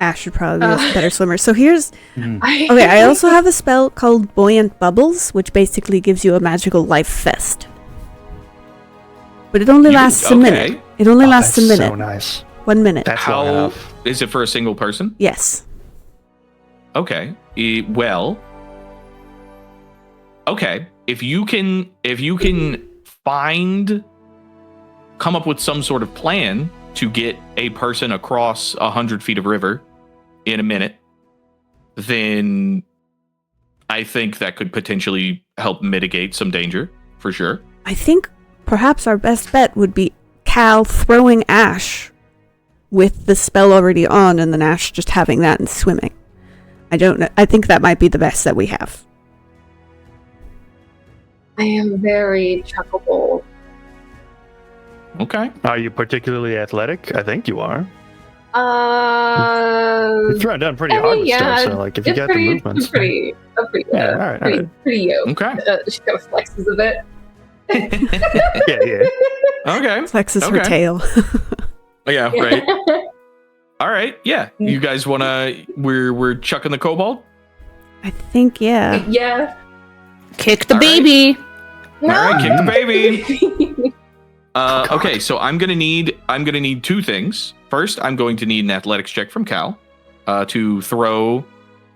[SPEAKER 3] Ashe should probably be a better swimmer. So here's... Okay, I also have a spell called Buoyant Bubbles, which basically gives you a magical life vest. But it only lasts a minute. It only lasts a minute.
[SPEAKER 5] So nice.
[SPEAKER 3] 1 minute.
[SPEAKER 5] That's long enough.
[SPEAKER 1] Is it for a single person?
[SPEAKER 3] Yes.
[SPEAKER 1] Okay. Okay. If you can come up with some sort of plan to get a person across 100 feet of river in a minute, then I think that could potentially help mitigate some danger, for sure.
[SPEAKER 3] I think perhaps our best bet would be Cal throwing Ashe with the spell already on and then Ashe just having that and swimming. I don't know. I think that might be the best that we have.
[SPEAKER 6] I am very chuckable.
[SPEAKER 1] Okay.
[SPEAKER 5] Are you particularly athletic? I think you are. You're throwing down pretty hard with stuff, so like if you got the movements.
[SPEAKER 6] Pretty
[SPEAKER 5] all right.
[SPEAKER 6] yoked.
[SPEAKER 1] Okay.
[SPEAKER 6] She kind of flexes a bit.
[SPEAKER 5] Yeah.
[SPEAKER 1] Okay.
[SPEAKER 3] Flexes her tail.
[SPEAKER 1] Yeah, right. All right. Yeah. You guys wanna we're chucking the kobold?
[SPEAKER 3] I think
[SPEAKER 6] Yeah.
[SPEAKER 4] Kick the baby.
[SPEAKER 6] No.
[SPEAKER 1] All right, kick the baby. Okay, so I'm gonna need two things. First, I'm going to need an athletics check from Cal to throw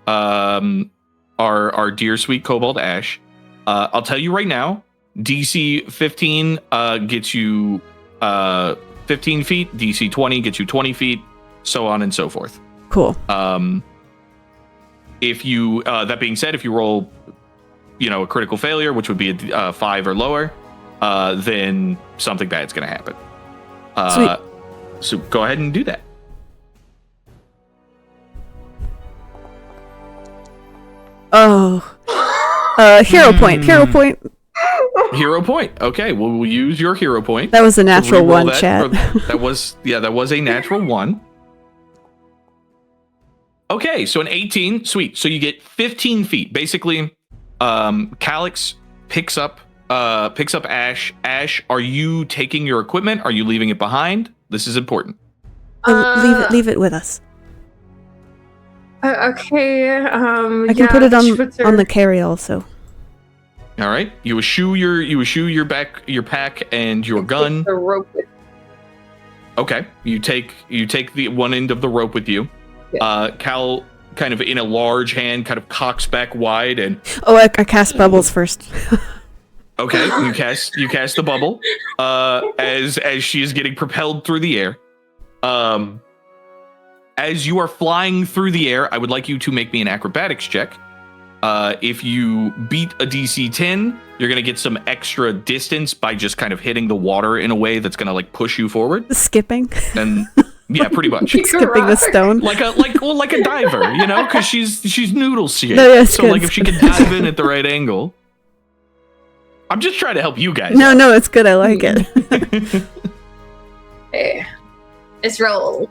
[SPEAKER 1] our dear sweet kobold Ashe. I'll tell you right now, DC 15 gets you 15 feet. DC 20 gets you 20 feet. So on and so forth.
[SPEAKER 3] Cool.
[SPEAKER 1] If you that being said, if you roll, a critical failure, which would be a 5 or lower, then something bad's going to happen. So go ahead and do that.
[SPEAKER 3] Hero point. Hero point.
[SPEAKER 1] Hero point. Okay, well, we'll use your hero point.
[SPEAKER 3] That was a natural
[SPEAKER 1] Reroll
[SPEAKER 3] one,
[SPEAKER 1] that
[SPEAKER 3] chat.
[SPEAKER 1] that was a natural 1. Okay, so an 18, sweet. So you get 15 feet. Basically, Calix picks up Ashe. Ashe, are you taking your equipment? Are you leaving it behind? This is important.
[SPEAKER 3] Leave it with us.
[SPEAKER 6] Okay.
[SPEAKER 3] I can put it on the carry also.
[SPEAKER 1] All right. You eschew your pack and your gun.
[SPEAKER 6] The rope with
[SPEAKER 1] Okay. You take the one end of the rope with you.
[SPEAKER 6] Yeah.
[SPEAKER 1] Cal, kind of in a large hand, kind of cocks back wide and.
[SPEAKER 3] Oh, I cast bubbles first.
[SPEAKER 1] Okay, you cast the bubble as she is getting propelled through the air. As you are flying through the air, I would like you to make me an acrobatics check. If you beat a DC 10, you're gonna get some extra distance by just kind of hitting the water in a way that's gonna like push you forward.
[SPEAKER 3] Skipping.
[SPEAKER 1] And yeah, pretty much.
[SPEAKER 3] Skipping the stone.
[SPEAKER 1] Like a diver, you know, because she's noodle shaped.
[SPEAKER 3] No, yeah,
[SPEAKER 1] so
[SPEAKER 3] good,
[SPEAKER 1] like if she can dive in at the right angle. I'm just trying to help you guys.
[SPEAKER 3] No, it's good. I like it.
[SPEAKER 6] Okay. Let's roll.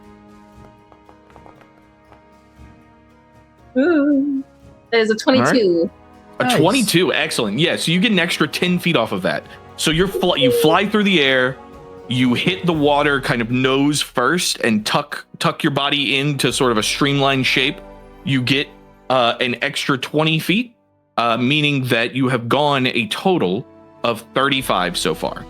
[SPEAKER 6] Ooh. There's a 22.
[SPEAKER 1] A
[SPEAKER 2] Nice.
[SPEAKER 1] 22, excellent. Yeah, so you get an extra 10 feet off of that. So you fly through the air, you hit the water kind of nose first and tuck your body into sort of a streamlined shape. You get an extra 20 feet, meaning that you have gone a total of 35 so far.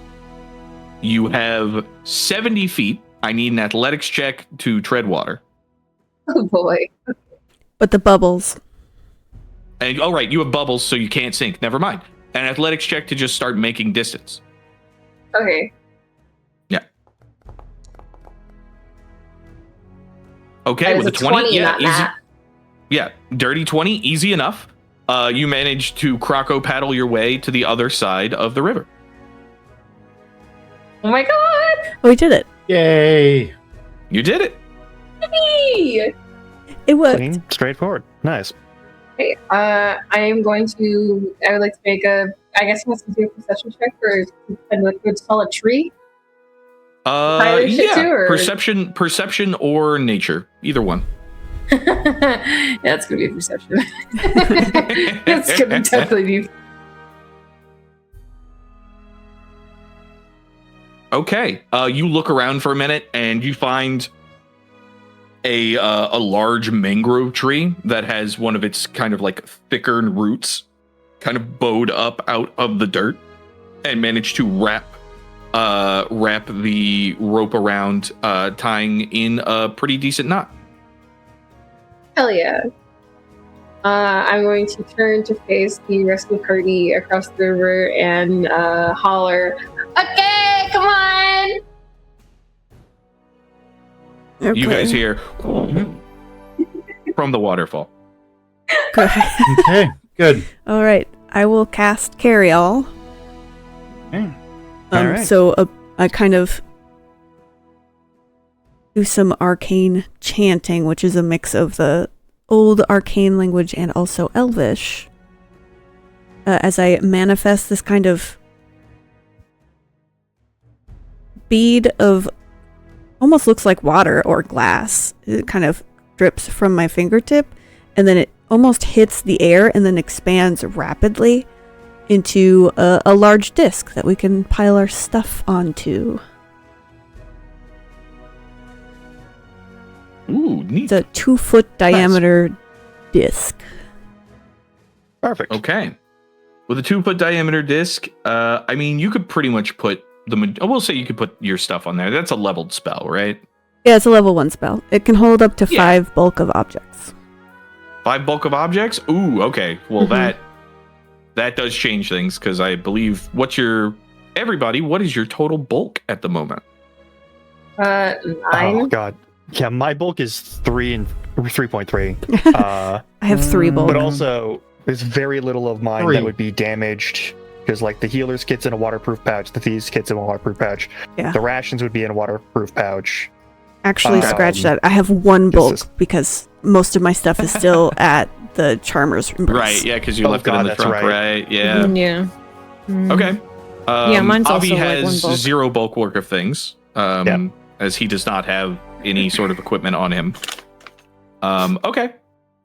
[SPEAKER 1] You have 70 feet. I need an athletics check to tread water.
[SPEAKER 6] Oh boy.
[SPEAKER 3] But the bubbles.
[SPEAKER 1] And oh right, you have bubbles, so you can't sink. Never mind. An athletics check to just start making distance.
[SPEAKER 6] Okay.
[SPEAKER 1] Yeah. Okay, with a 20, yeah,
[SPEAKER 6] not
[SPEAKER 1] easy.
[SPEAKER 6] that.
[SPEAKER 1] Yeah, dirty 20, easy enough. You managed to croco paddle your way to the other side of the river.
[SPEAKER 6] Oh my god!
[SPEAKER 3] Oh, we did it.
[SPEAKER 2] Yay!
[SPEAKER 1] You did it.
[SPEAKER 6] Yippee!
[SPEAKER 3] It worked.
[SPEAKER 5] Clean, straightforward. Nice.
[SPEAKER 6] Okay, I would like to make I guess you have to do a perception check for a good solid tree. Pilot shit
[SPEAKER 1] Yeah,
[SPEAKER 6] too, or-
[SPEAKER 1] perception or nature, either one.
[SPEAKER 6] Yeah, it's gonna be a perception. It's gonna definitely be.
[SPEAKER 1] Okay, you look around for a minute and you find a large mangrove tree that has one of its kind of like thicker roots kind of bowed up out of the dirt and managed to wrap the rope around, tying in a pretty decent knot.
[SPEAKER 6] Hell yeah. I'm going to turn to face the rescue party across the river and holler, "Okay, come on!"
[SPEAKER 3] Okay.
[SPEAKER 1] You guys hear from the waterfall.
[SPEAKER 2] Okay, good.
[SPEAKER 3] All right. I will cast Carry All.
[SPEAKER 2] Okay.
[SPEAKER 5] All right.
[SPEAKER 3] So I kind of do some arcane chanting, which is a mix of the old arcane language and also Elvish. As I manifest this kind of bead of almost looks like water or glass. It kind of drips from my fingertip, and then it almost hits the air and then expands rapidly into a large disc that we can pile our stuff onto.
[SPEAKER 1] Ooh, neat.
[SPEAKER 3] It's a 2-foot diameter disc.
[SPEAKER 5] Perfect.
[SPEAKER 1] Okay. With a 2-foot diameter disc, I mean, you could pretty much put we'll say you could put your stuff on there. That's a leveled spell, right?
[SPEAKER 3] Yeah, it's a level 1 spell. It can hold up to
[SPEAKER 1] Yeah.
[SPEAKER 3] 5 bulk of objects.
[SPEAKER 1] 5 bulk of objects? Ooh, okay. Well,
[SPEAKER 3] Mhm.
[SPEAKER 1] that does change things, because I believe what is your total bulk at the moment?
[SPEAKER 6] 9.
[SPEAKER 5] Oh god. Yeah, my bulk is 3 and 3.3.
[SPEAKER 3] I have 3 bulk.
[SPEAKER 5] But also, there's very little of mine
[SPEAKER 2] 3.
[SPEAKER 5] that would be damaged. Because, like, the healer's kit's in a waterproof pouch, the thieves' kit's in a waterproof pouch.
[SPEAKER 3] Yeah.
[SPEAKER 5] The rations would be in a waterproof pouch.
[SPEAKER 3] Actually, scratch that. I have one bulk because most of my stuff is still at the Charmer's embrace.
[SPEAKER 1] Right, yeah, because you left it in the trunk, right? Yeah.
[SPEAKER 4] Yeah.
[SPEAKER 1] Okay.
[SPEAKER 4] Yeah, mine's
[SPEAKER 1] Avi
[SPEAKER 4] also, like,
[SPEAKER 1] has
[SPEAKER 4] one bulk.
[SPEAKER 1] 0 bulk work of things, as he does not have any sort of equipment on him. Okay.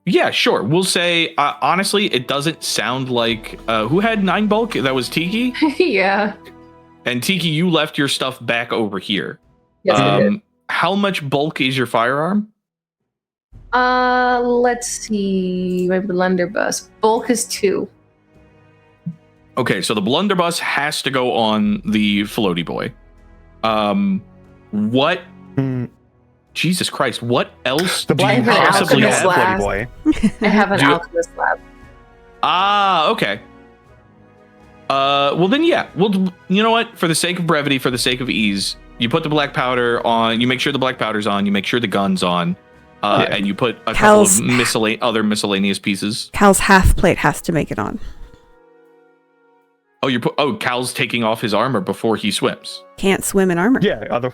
[SPEAKER 1] Yeah, sure. We'll say, honestly, it doesn't sound like... who had 9 bulk? That was Tiki?
[SPEAKER 6] Yeah.
[SPEAKER 1] And Tiki, you left your stuff back over here.
[SPEAKER 6] Yes, I did.
[SPEAKER 1] How much bulk is your firearm?
[SPEAKER 6] Let's see. My blunderbuss. Bulk is 2.
[SPEAKER 1] Okay, so the blunderbuss has to go on the floaty boy. What? Jesus Christ! What else
[SPEAKER 5] The
[SPEAKER 1] do you
[SPEAKER 5] black
[SPEAKER 1] possibly
[SPEAKER 6] alchemist
[SPEAKER 1] have?
[SPEAKER 6] lab.
[SPEAKER 5] Boy.
[SPEAKER 6] I have an
[SPEAKER 1] Do you-
[SPEAKER 6] alchemist lab.
[SPEAKER 1] Okay. Well then, yeah. Well, you know what? For the sake of brevity, for the sake of ease, you put the black powder on. You make sure the black powder's on. You make sure the gun's on. And you put a
[SPEAKER 3] Cal's-
[SPEAKER 1] couple of other miscellaneous pieces.
[SPEAKER 3] Cal's half plate has to make it on.
[SPEAKER 1] Oh, Cal's taking off his armor before he swims.
[SPEAKER 3] Can't swim in armor.
[SPEAKER 5] Yeah.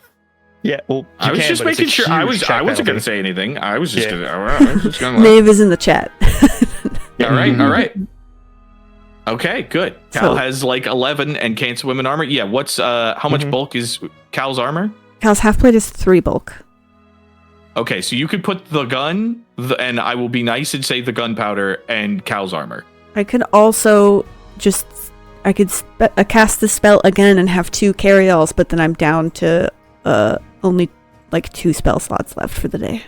[SPEAKER 5] Yeah.
[SPEAKER 1] I was just making sure. I wasn't going to say anything. I was just
[SPEAKER 5] Yeah.
[SPEAKER 1] going to.
[SPEAKER 3] Knave is in the chat.
[SPEAKER 1] All right. Okay, good. Cal
[SPEAKER 3] So-
[SPEAKER 1] has like 11 and can't swim in armor. Yeah, what's how much bulk is Cal's armor?
[SPEAKER 3] Cal's half plate is 3 bulk.
[SPEAKER 1] Okay, so you could put the gun, and I will be nice and say the gunpowder and Cal's armor.
[SPEAKER 3] I could also just cast the spell again and have 2 carry-alls, but then I'm down to only like 2 spell slots left for the day.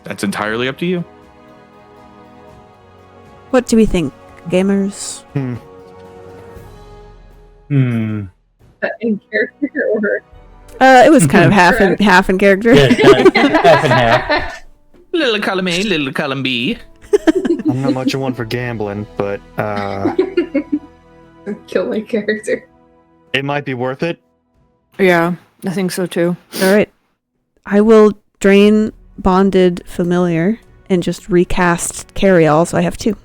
[SPEAKER 1] That's entirely up to you.
[SPEAKER 3] What do we think, gamers?
[SPEAKER 6] In character or
[SPEAKER 3] It was kind of half in character.
[SPEAKER 2] Yeah, half and half.
[SPEAKER 1] Little column A, little column B.
[SPEAKER 5] I'm not much of one for gambling, but
[SPEAKER 6] kill my character.
[SPEAKER 5] it might be worth it.
[SPEAKER 4] Yeah, I think so too.
[SPEAKER 3] All right. I will drain bonded familiar and just recast carry-all, so I have 2.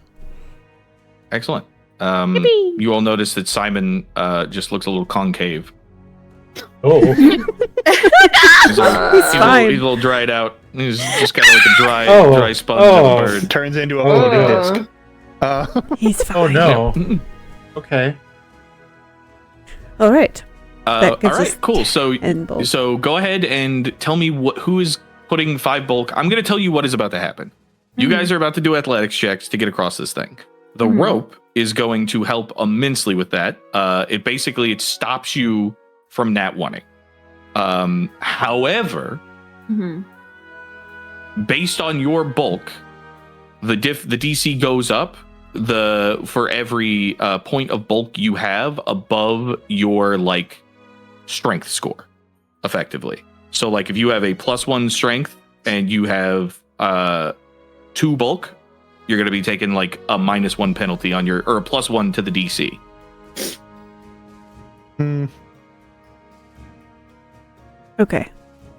[SPEAKER 1] Excellent. You all notice that Simon just looks a little concave.
[SPEAKER 2] Oh,
[SPEAKER 1] He's
[SPEAKER 3] fine.
[SPEAKER 1] a little dried out. He's just kind of like a dry sponge
[SPEAKER 2] Oh.
[SPEAKER 1] of a bird.
[SPEAKER 5] Turns into a
[SPEAKER 6] Oh.
[SPEAKER 5] floating disc.
[SPEAKER 3] He's fine.
[SPEAKER 2] oh no. Okay.
[SPEAKER 3] All right.
[SPEAKER 1] All
[SPEAKER 3] That gives us
[SPEAKER 1] right, cool. So
[SPEAKER 3] 10 bulk.
[SPEAKER 1] go ahead and tell me who is putting 5 bulk. I'm going to tell you what is about to happen. You guys are about to do athletics checks to get across this thing. The rope is going to help immensely with that. It stops you from nat 1ing. However, based on your bulk, the DC goes up for every point of bulk you have above your like strength score, effectively. So like if you have a +1 strength and you have 2 bulk, you're going to be taking like a -1 penalty on or a +1 to the DC.
[SPEAKER 3] Okay.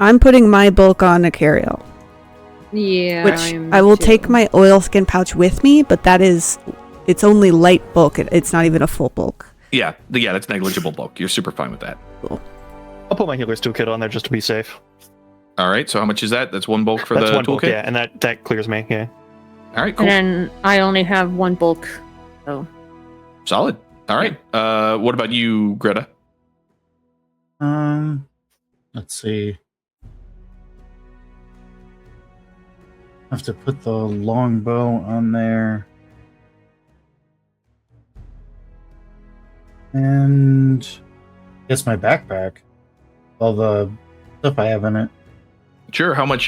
[SPEAKER 3] I'm putting my bulk on a carry-all,
[SPEAKER 4] Yeah.
[SPEAKER 3] which I will take my oilskin pouch with me, but it's only light bulk. It's not even a full bulk.
[SPEAKER 1] Yeah, that's negligible bulk. You're super fine with that.
[SPEAKER 5] I'll put my healer's toolkit on there just to be safe.
[SPEAKER 1] All right, so how much is that? That's 1 bulk for
[SPEAKER 5] That's
[SPEAKER 1] the
[SPEAKER 5] one
[SPEAKER 1] toolkit?
[SPEAKER 5] bulk, yeah, and that clears me, yeah.
[SPEAKER 1] All right, cool.
[SPEAKER 4] And then I only have 1 bulk. So
[SPEAKER 1] Solid. All right. What about you, Greta?
[SPEAKER 2] Let's see. I have to put the longbow on there. And I guess my backpack. All the stuff I have in it.
[SPEAKER 1] Sure. How much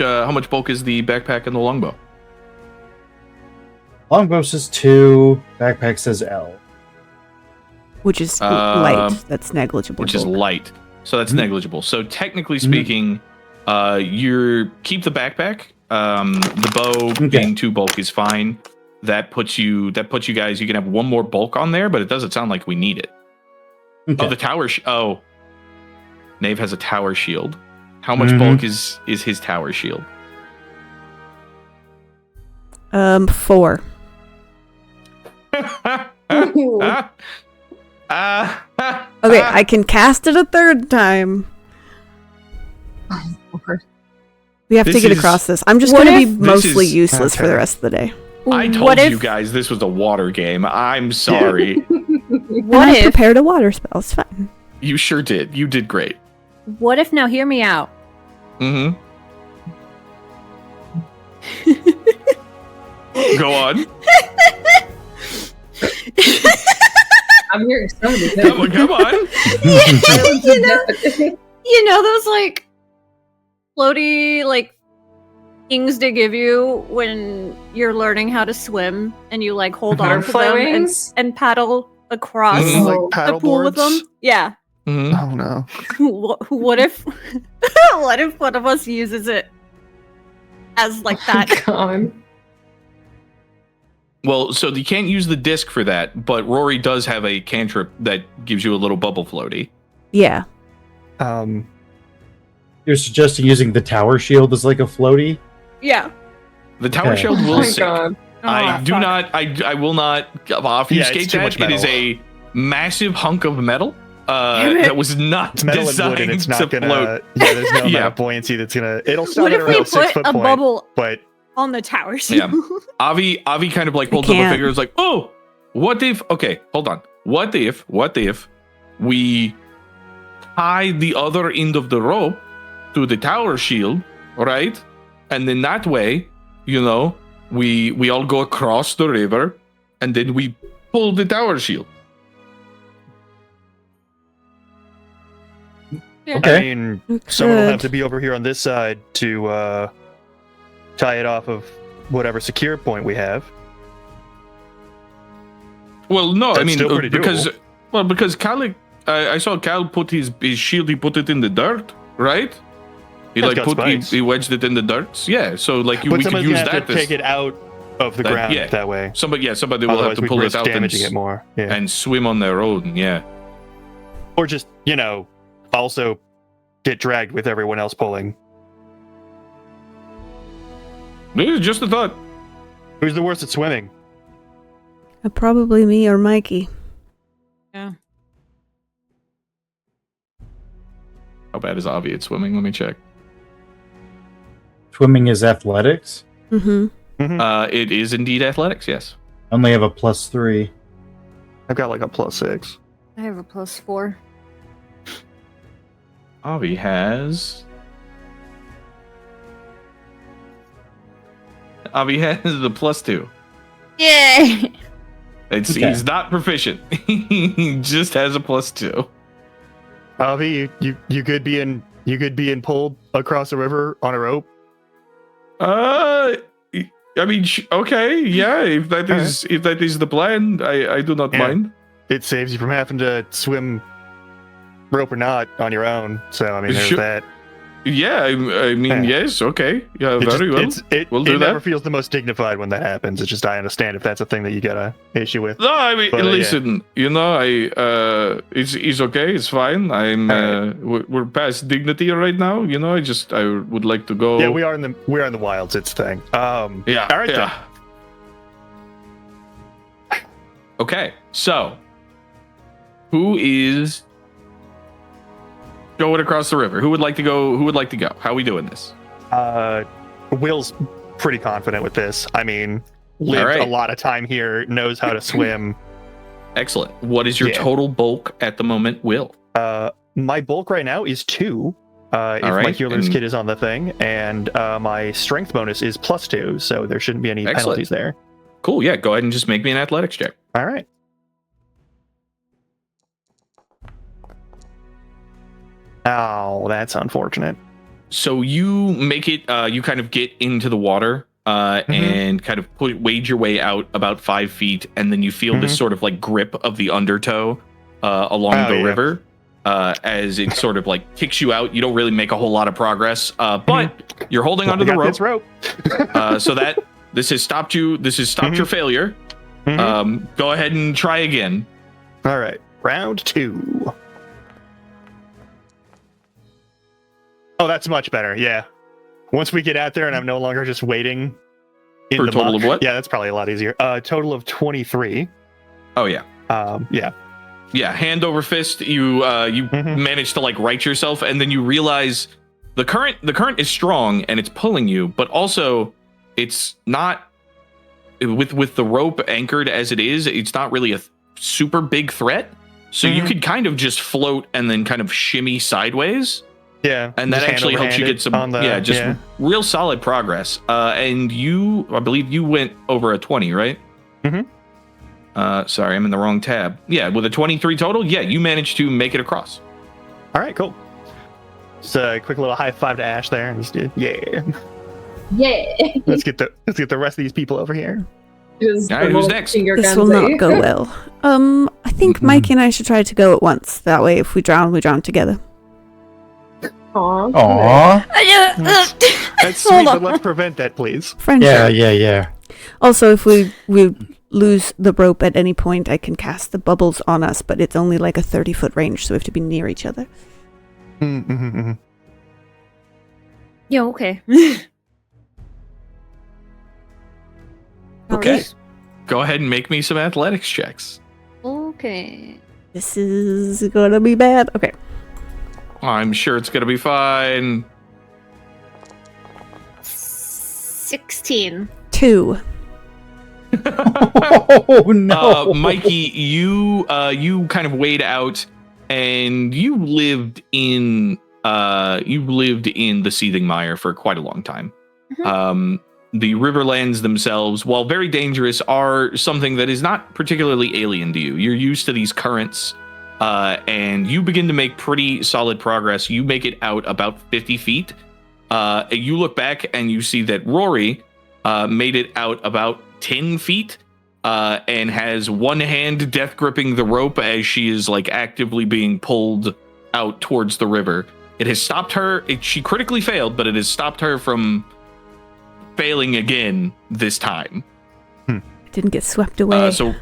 [SPEAKER 1] bulk is the backpack and the longbow?
[SPEAKER 2] Longbow says 2, backpack says L.
[SPEAKER 3] Which is light. That's negligible.
[SPEAKER 1] Which is
[SPEAKER 3] bulk.
[SPEAKER 1] light. So that's negligible. So technically speaking, you keep the backpack. The bow being 2 bulk is fine. That puts you guys. You can have 1 more bulk on there, but it doesn't sound like we need it.
[SPEAKER 2] Okay.
[SPEAKER 1] Oh, the tower. Knave has a tower shield. How much bulk is his tower shield?
[SPEAKER 3] 4. Okay, I can cast it a 3rd time. We have to
[SPEAKER 1] This
[SPEAKER 3] get
[SPEAKER 1] is-
[SPEAKER 3] across this. I'm just
[SPEAKER 4] What
[SPEAKER 3] going to be
[SPEAKER 4] if-
[SPEAKER 1] This
[SPEAKER 3] mostly
[SPEAKER 1] is-
[SPEAKER 3] useless for
[SPEAKER 5] okay.
[SPEAKER 3] the rest of the day.
[SPEAKER 1] I told
[SPEAKER 4] what if,
[SPEAKER 1] you guys this was a water game. I'm sorry.
[SPEAKER 3] And
[SPEAKER 4] What
[SPEAKER 3] I
[SPEAKER 4] if?
[SPEAKER 3] prepared a water spell. It's fine.
[SPEAKER 1] You sure did. You did great.
[SPEAKER 4] What if? Now, hear me out.
[SPEAKER 1] Mm-hmm. Go on.
[SPEAKER 6] I'm hearing somebody.
[SPEAKER 1] Come on. Come on.
[SPEAKER 4] You know those like floaty like things to give you when you're learning how to swim, and you like hold on to
[SPEAKER 6] Butterfly
[SPEAKER 4] them
[SPEAKER 6] wings?
[SPEAKER 4] and paddle across
[SPEAKER 1] Mhm.
[SPEAKER 5] Like
[SPEAKER 6] Oh,
[SPEAKER 4] the
[SPEAKER 5] paddle
[SPEAKER 4] pool with
[SPEAKER 5] boards?
[SPEAKER 4] them. Yeah.
[SPEAKER 1] Mhm.
[SPEAKER 5] Oh no.
[SPEAKER 4] What if? What if one of us uses it as like that?
[SPEAKER 6] God.
[SPEAKER 1] Well, so you can't use the disc for that, but Rory does have a cantrip that gives you a little bubble floaty.
[SPEAKER 3] Yeah.
[SPEAKER 2] You're suggesting using the tower shield as like a floaty?
[SPEAKER 4] Yeah.
[SPEAKER 1] The tower
[SPEAKER 2] Okay.
[SPEAKER 1] shield
[SPEAKER 6] Oh
[SPEAKER 1] will
[SPEAKER 6] my
[SPEAKER 1] sink.
[SPEAKER 6] god.
[SPEAKER 1] I
[SPEAKER 4] Oh,
[SPEAKER 1] do
[SPEAKER 4] fuck.
[SPEAKER 1] not. I will not obfuscate
[SPEAKER 5] it's too
[SPEAKER 1] that.
[SPEAKER 5] much
[SPEAKER 1] It is
[SPEAKER 5] metal.
[SPEAKER 1] a massive hunk of metal
[SPEAKER 4] Damn it.
[SPEAKER 1] that was not
[SPEAKER 5] It's metal and
[SPEAKER 1] designed
[SPEAKER 5] wood, and it's
[SPEAKER 1] to
[SPEAKER 5] not gonna.
[SPEAKER 1] float.
[SPEAKER 5] Yeah, there's no amount
[SPEAKER 1] Yeah.
[SPEAKER 5] of buoyancy that's gonna. It'll start
[SPEAKER 4] What
[SPEAKER 5] at
[SPEAKER 4] if we
[SPEAKER 5] around 6
[SPEAKER 4] put
[SPEAKER 5] foot
[SPEAKER 4] a
[SPEAKER 5] point,
[SPEAKER 4] bubble
[SPEAKER 5] but
[SPEAKER 4] on the tower?
[SPEAKER 1] Yeah. Avi kind of like holds up a
[SPEAKER 3] can't.
[SPEAKER 1] finger. Is like, oh, what if? Okay, hold on. What if we tie the other end of the rope to the tower shield, right? And then that way, you know, we all go across the river, and then we pull the tower shield.
[SPEAKER 2] Okay.
[SPEAKER 5] I mean, someone will have to be over here on this side to tie it off of whatever secure point we have.
[SPEAKER 1] Well, no, I
[SPEAKER 5] That's
[SPEAKER 1] mean
[SPEAKER 5] still pretty
[SPEAKER 1] because
[SPEAKER 5] doable.
[SPEAKER 1] because Calix, I saw Cal put his shield. He put it in the dirt, right? He
[SPEAKER 5] It's
[SPEAKER 1] like
[SPEAKER 5] got spikes.
[SPEAKER 1] he wedged it in the dirt. Yeah, so like
[SPEAKER 5] But
[SPEAKER 1] we could
[SPEAKER 5] somebody's
[SPEAKER 1] use
[SPEAKER 5] gonna have
[SPEAKER 1] that.
[SPEAKER 5] to take it out of the
[SPEAKER 1] that-
[SPEAKER 5] ground
[SPEAKER 1] yeah.
[SPEAKER 5] that way.
[SPEAKER 1] Somebody will have
[SPEAKER 5] Otherwise,
[SPEAKER 1] to
[SPEAKER 5] we
[SPEAKER 1] pull
[SPEAKER 5] risk
[SPEAKER 1] it out
[SPEAKER 5] damaging it more. Yeah.
[SPEAKER 1] and swim on their own. Yeah.
[SPEAKER 5] Or just, also get dragged with everyone else pulling.
[SPEAKER 1] This is just a thought.
[SPEAKER 5] Who's the worst at swimming?
[SPEAKER 3] Probably me or Mykie.
[SPEAKER 1] How bad is Avi at swimming? Let me check.
[SPEAKER 2] Swimming is athletics.
[SPEAKER 3] Mm-hmm.
[SPEAKER 1] It is indeed athletics. Yes.
[SPEAKER 2] I only have a +3.
[SPEAKER 5] I've got like a +6.
[SPEAKER 4] I have a +4.
[SPEAKER 1] Avi has. Avi has the +2.
[SPEAKER 4] Yay!
[SPEAKER 2] Okay.
[SPEAKER 1] He's not proficient. He just has a +2.
[SPEAKER 5] Avi, you good being pulled across the river on a rope?
[SPEAKER 1] I mean, okay, yeah. If that is the plan, I do not
[SPEAKER 5] Yeah.
[SPEAKER 1] mind.
[SPEAKER 5] It saves you from having to swim, rope or not, on your own. So I mean, there's
[SPEAKER 1] Sure.
[SPEAKER 5] that.
[SPEAKER 1] Yeah, I mean,
[SPEAKER 5] Yeah.
[SPEAKER 1] yes, okay, yeah,
[SPEAKER 5] It
[SPEAKER 1] very well. We'll do
[SPEAKER 5] it never
[SPEAKER 1] that.
[SPEAKER 5] feels the most dignified when that happens. It's just I understand if that's a thing that you got a issue with.
[SPEAKER 1] No, I mean,
[SPEAKER 5] But, yeah.
[SPEAKER 1] listen, it's okay, it's fine. We're past dignity right now. I would like to go.
[SPEAKER 5] Yeah, we are in the wilds. It's a thing.
[SPEAKER 1] Yeah.
[SPEAKER 5] All right.
[SPEAKER 1] Yeah. Okay, so who is going across the river? Who would like to go? How are we doing this?
[SPEAKER 5] Will's pretty confident with this. I mean, lived
[SPEAKER 1] right.
[SPEAKER 5] a lot of time here, knows how to swim.
[SPEAKER 1] Excellent. What is your
[SPEAKER 5] Yeah.
[SPEAKER 1] total bulk at the moment, Will?
[SPEAKER 5] My bulk right now is 2. If my
[SPEAKER 1] right,
[SPEAKER 5] healer's
[SPEAKER 1] and-
[SPEAKER 5] kit is on the thing, and my strength bonus is +2, so there shouldn't be any
[SPEAKER 1] Excellent.
[SPEAKER 5] penalties there.
[SPEAKER 1] Cool. Yeah, go ahead and just make me an athletics check.
[SPEAKER 5] All right. Oh, that's unfortunate.
[SPEAKER 1] So you make it. You kind of get into the water and kind of wade your way out about 5 feet, and then you feel this sort of like grip of the undertow along
[SPEAKER 5] Oh,
[SPEAKER 1] the
[SPEAKER 5] yeah.
[SPEAKER 1] river as it sort of like kicks you out. You don't really make a whole lot of progress, but you're holding onto
[SPEAKER 5] We
[SPEAKER 1] the
[SPEAKER 5] got
[SPEAKER 1] rope.
[SPEAKER 5] this rope.
[SPEAKER 1] So that this has stopped you. This has stopped your failure.
[SPEAKER 5] Mhm.
[SPEAKER 1] Go ahead and try again.
[SPEAKER 5] All right, round 2. Oh, that's much better. Yeah. Once we get out there and I'm no longer just waiting in
[SPEAKER 1] For a
[SPEAKER 5] the
[SPEAKER 1] total
[SPEAKER 5] muck,
[SPEAKER 1] of what?
[SPEAKER 5] Yeah, that's probably a lot easier. Total of 23.
[SPEAKER 1] Oh yeah.
[SPEAKER 5] Yeah.
[SPEAKER 1] Yeah, hand over fist, you
[SPEAKER 5] Mhm.
[SPEAKER 1] manage to like right yourself, and then you realize the current is strong and it's pulling you, but also it's not with the rope anchored as it is. It's not really a super big threat, so you could kind of just float and then kind of shimmy sideways.
[SPEAKER 5] Yeah,
[SPEAKER 1] and that actually helps you get some real solid progress. And I believe you went over a 20, right? Sorry, I'm in the wrong tab. Yeah, with a 23 total, yeah, you managed to make it across.
[SPEAKER 5] All right, cool. Just a quick little high five to Ashe there, and just
[SPEAKER 6] Yeah.
[SPEAKER 5] let's get the rest of these people over here.
[SPEAKER 6] Just
[SPEAKER 1] All right, who's next?
[SPEAKER 3] This will not go well. I think Mykie and I should try to go at once. That way, if we drown together.
[SPEAKER 2] Aww.
[SPEAKER 5] That's sweet, but let's prevent that, please.
[SPEAKER 3] Friendship.
[SPEAKER 2] Yeah.
[SPEAKER 3] Also, if we lose the rope at any point, I can cast the bubbles on us, but it's only like a 30-foot range, so we have to be near each other.
[SPEAKER 4] Yeah, okay.
[SPEAKER 1] Okay. Go ahead and make me some athletics checks.
[SPEAKER 4] Okay.
[SPEAKER 3] This is gonna be bad. Okay.
[SPEAKER 1] I'm sure it's gonna be fine.
[SPEAKER 4] 16.
[SPEAKER 3] 2.
[SPEAKER 2] Oh no,
[SPEAKER 1] Mykie, you kind of wade out, and you lived in the seething mire for quite a long time. The riverlands themselves, while very dangerous, are something that is not particularly alien to you. You're used to these currents, and you begin to make pretty solid progress. You make it out about 50 feet. You look back and you see that Rori made it out about 10 feet and has one hand death gripping the rope as she is like actively being pulled out towards the river. It has stopped her. She critically failed, but it has stopped her from failing again this time.
[SPEAKER 3] Didn't get swept away.
[SPEAKER 1] So,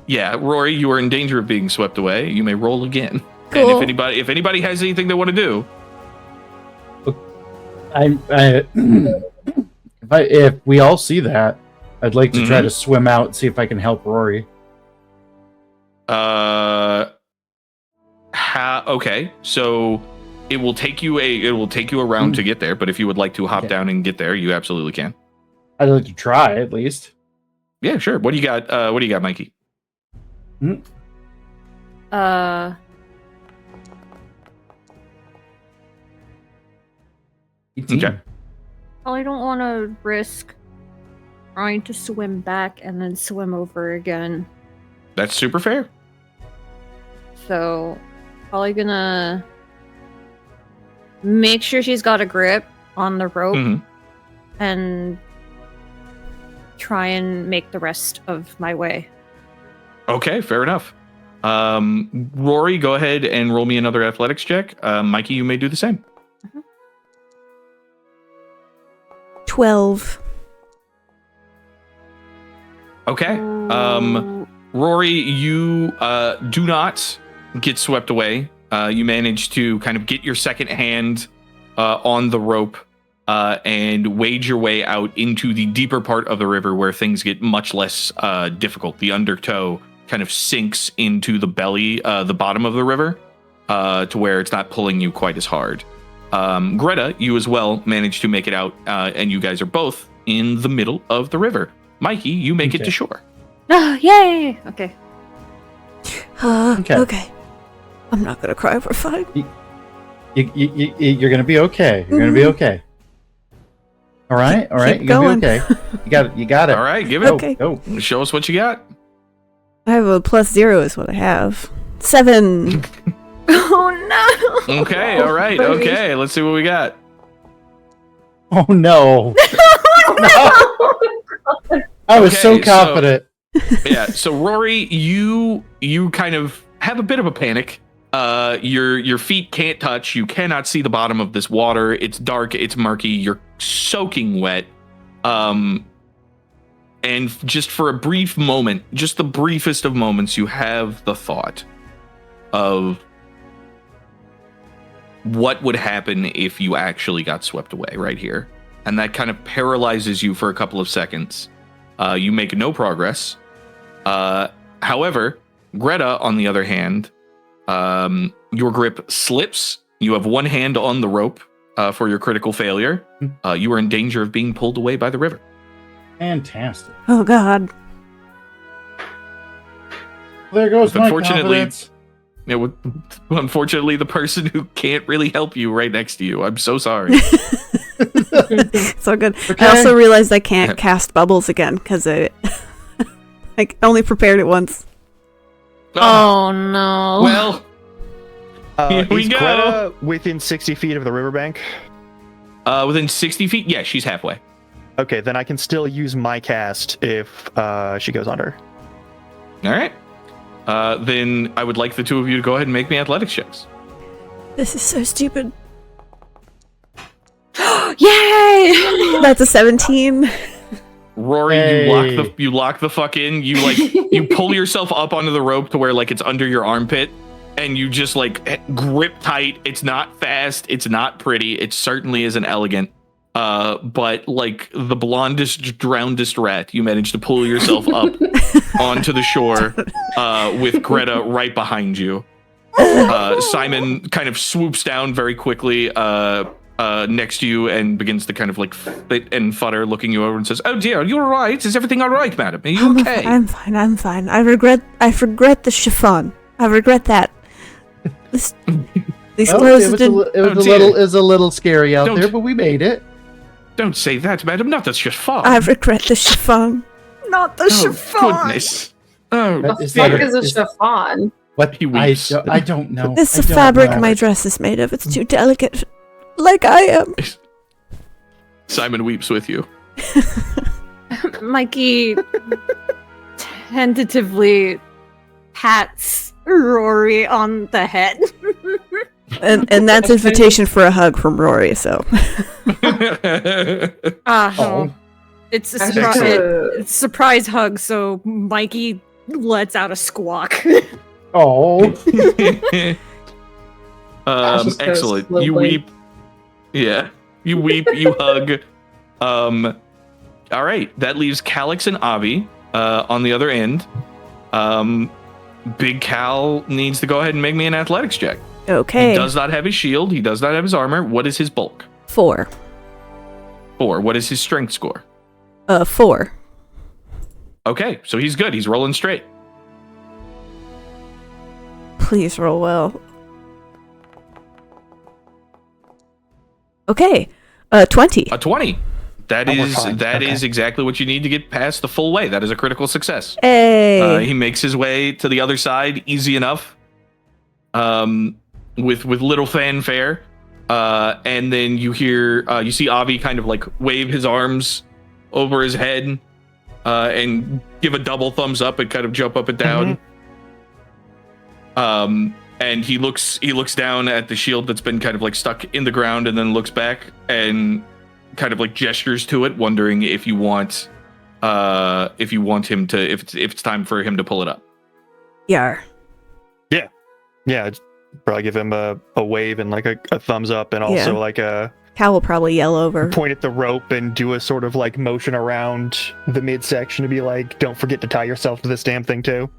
[SPEAKER 1] yeah, Rori, you are in danger of being swept away. You may roll again.
[SPEAKER 3] Cool.
[SPEAKER 1] And if anybody has anything they want to do,
[SPEAKER 2] if we all see that, I'd like to try to swim out and see if I can help Rori.
[SPEAKER 1] Okay, so it will take you a round to get there, but if you would like to hop down and get there, you absolutely can.
[SPEAKER 2] I'd like to try at least.
[SPEAKER 1] Yeah, sure. What do you got? Mykie? Okay.
[SPEAKER 4] I don't want to risk trying to swim back and then swim over again.
[SPEAKER 1] That's super fair.
[SPEAKER 4] So, probably gonna make sure she's got a grip on the rope and try and make the rest of my way.
[SPEAKER 1] Okay, fair enough. Rori, go ahead and roll me another athletics check. Mykie, you may do the same.
[SPEAKER 3] 12.
[SPEAKER 1] Okay. Rori, you do not get swept away. You manage to kind of get your second hand on the rope and wade your way out into the deeper part of the river where things get much less difficult. The undertow kind of sinks into the belly, the bottom of the river, to where it's not pulling you quite as hard. Greta, you as well managed to make it out, and you guys are both in the middle of the river. Mykie, you make it to shore.
[SPEAKER 4] Oh, yay! Okay.
[SPEAKER 3] Okay. I'm not gonna cry. We're fine.
[SPEAKER 2] You're gonna be okay. You're gonna be okay. All right.
[SPEAKER 3] Keep
[SPEAKER 2] You're
[SPEAKER 3] going.
[SPEAKER 2] gonna be okay. You got it.
[SPEAKER 1] All right, give it.
[SPEAKER 3] Okay.
[SPEAKER 2] Go.
[SPEAKER 1] Show us what you got.
[SPEAKER 3] I have a +0 is what I have. 7.
[SPEAKER 4] Oh no!
[SPEAKER 1] Okay, all right, okay. Let's see what we got.
[SPEAKER 2] Oh no! I was so confident.
[SPEAKER 1] So Rori, you kind of have a bit of a panic. Your feet can't touch. You cannot see the bottom of this water. It's dark. It's murky. You're soaking wet. And just for a brief moment, just the briefest of moments, you have the thought of what would happen if you actually got swept away right here. And that kind of paralyzes you for a couple of seconds. You make no progress. However, Greta, on the other hand, your grip slips. You have one hand on the rope, for your critical failure. You are in danger of being pulled away by the river.
[SPEAKER 2] Fantastic.
[SPEAKER 3] Oh God.
[SPEAKER 2] There goes my
[SPEAKER 1] Unfortunately-
[SPEAKER 2] confidence.
[SPEAKER 1] Unfortunately, the person who can't really help you right next to you. I'm so sorry.
[SPEAKER 3] So good.
[SPEAKER 2] Okay.
[SPEAKER 3] I also realized I can't cast bubbles again because I only prepared it once.
[SPEAKER 4] Oh no.
[SPEAKER 1] Well, here we
[SPEAKER 5] is
[SPEAKER 1] go.
[SPEAKER 5] Greta within 60 feet of the riverbank?
[SPEAKER 1] Within 60 feet? Yeah, she's halfway.
[SPEAKER 5] Okay, then I can still use my cast if she goes under.
[SPEAKER 1] All right. Then I would like the two of you to go ahead and make me athletics checks.
[SPEAKER 3] This is so stupid.
[SPEAKER 4] Yay!
[SPEAKER 3] That's a 17.
[SPEAKER 1] Rory,
[SPEAKER 2] Hey.
[SPEAKER 1] you lock the fuck in. You you pull yourself up onto the rope to where like it's under your armpit, and you just like grip tight. It's not fast. It's not pretty. It certainly isn't elegant. But like the blondest, drownedest rat, you managed to pull yourself up onto the shore with Greta right behind you. Simon kind of swoops down very quickly next to you and begins to kind of like fit and futter, looking you over and says, "Oh dear, are you all right? Is everything all right, madam? Are you okay?"
[SPEAKER 3] I'm fine. I regret the chiffon. I regret that. These
[SPEAKER 2] Well,
[SPEAKER 3] clothes
[SPEAKER 2] it was,
[SPEAKER 3] didn't...
[SPEAKER 1] dear.
[SPEAKER 2] it was a little scary out
[SPEAKER 1] Don't-
[SPEAKER 2] there, but we made it.
[SPEAKER 1] Don't say that, madam. Not that's just fun.
[SPEAKER 3] I regret the chiffon. Not the chiffon.
[SPEAKER 1] Goodness. Oh,
[SPEAKER 2] That
[SPEAKER 6] The
[SPEAKER 2] is
[SPEAKER 6] fuck
[SPEAKER 2] that-
[SPEAKER 6] is a
[SPEAKER 2] is-
[SPEAKER 6] chiffon?
[SPEAKER 2] What?
[SPEAKER 1] He weeps.
[SPEAKER 2] I don't know.
[SPEAKER 3] It's
[SPEAKER 2] I
[SPEAKER 3] the
[SPEAKER 2] don't
[SPEAKER 3] fabric
[SPEAKER 2] know.
[SPEAKER 3] my dress is made of. It's too delicate. Like I am.
[SPEAKER 1] Simon weeps with you.
[SPEAKER 4] Mykie tentatively pats Rory on the head.
[SPEAKER 3] And that's invitation for a hug from Rory, so.
[SPEAKER 2] Oh.
[SPEAKER 4] It's a
[SPEAKER 6] Actually,
[SPEAKER 4] it's a surprise hug, so Mykie lets out a squawk.
[SPEAKER 2] Oh.
[SPEAKER 6] Ashe just goes
[SPEAKER 1] Excellent. You
[SPEAKER 6] lovely.
[SPEAKER 1] weep. Yeah. You weep, you hug. All right. That leaves Calix and Avi on the other end. Big Cal needs to go ahead and make me an athletics check.
[SPEAKER 3] Okay.
[SPEAKER 1] He does not have his shield. He does not have his armor. What is his bulk?
[SPEAKER 3] 4.
[SPEAKER 1] 4. What is his strength score?
[SPEAKER 3] 4.
[SPEAKER 1] Okay, so he's good. He's rolling straight.
[SPEAKER 3] Please roll well. Okay. 20.
[SPEAKER 1] A 20. That
[SPEAKER 5] Oh, we're
[SPEAKER 1] is
[SPEAKER 5] fine.
[SPEAKER 1] that
[SPEAKER 5] Okay.
[SPEAKER 1] is exactly what you need to get past the full way. That is a critical success.
[SPEAKER 3] Hey.
[SPEAKER 1] He makes his way to the other side easy enough, with little fanfare, and then you see Avi kind of like wave his arms over his head, and give a double thumbs up and kind of jump up and down. And he looks down at the shield that's been kind of like stuck in the ground, and then looks back and kind of like gestures to it, wondering if you want him to, if it's time for him to pull it up.
[SPEAKER 3] Yar.
[SPEAKER 5] Yeah, I'd probably give him a wave and like a thumbs up, and also
[SPEAKER 3] Yeah.
[SPEAKER 5] like a
[SPEAKER 3] Cal will probably yell over.
[SPEAKER 5] point at the rope and do a sort of like motion around the midsection to be like, "Don't forget to tie yourself to this damn thing too."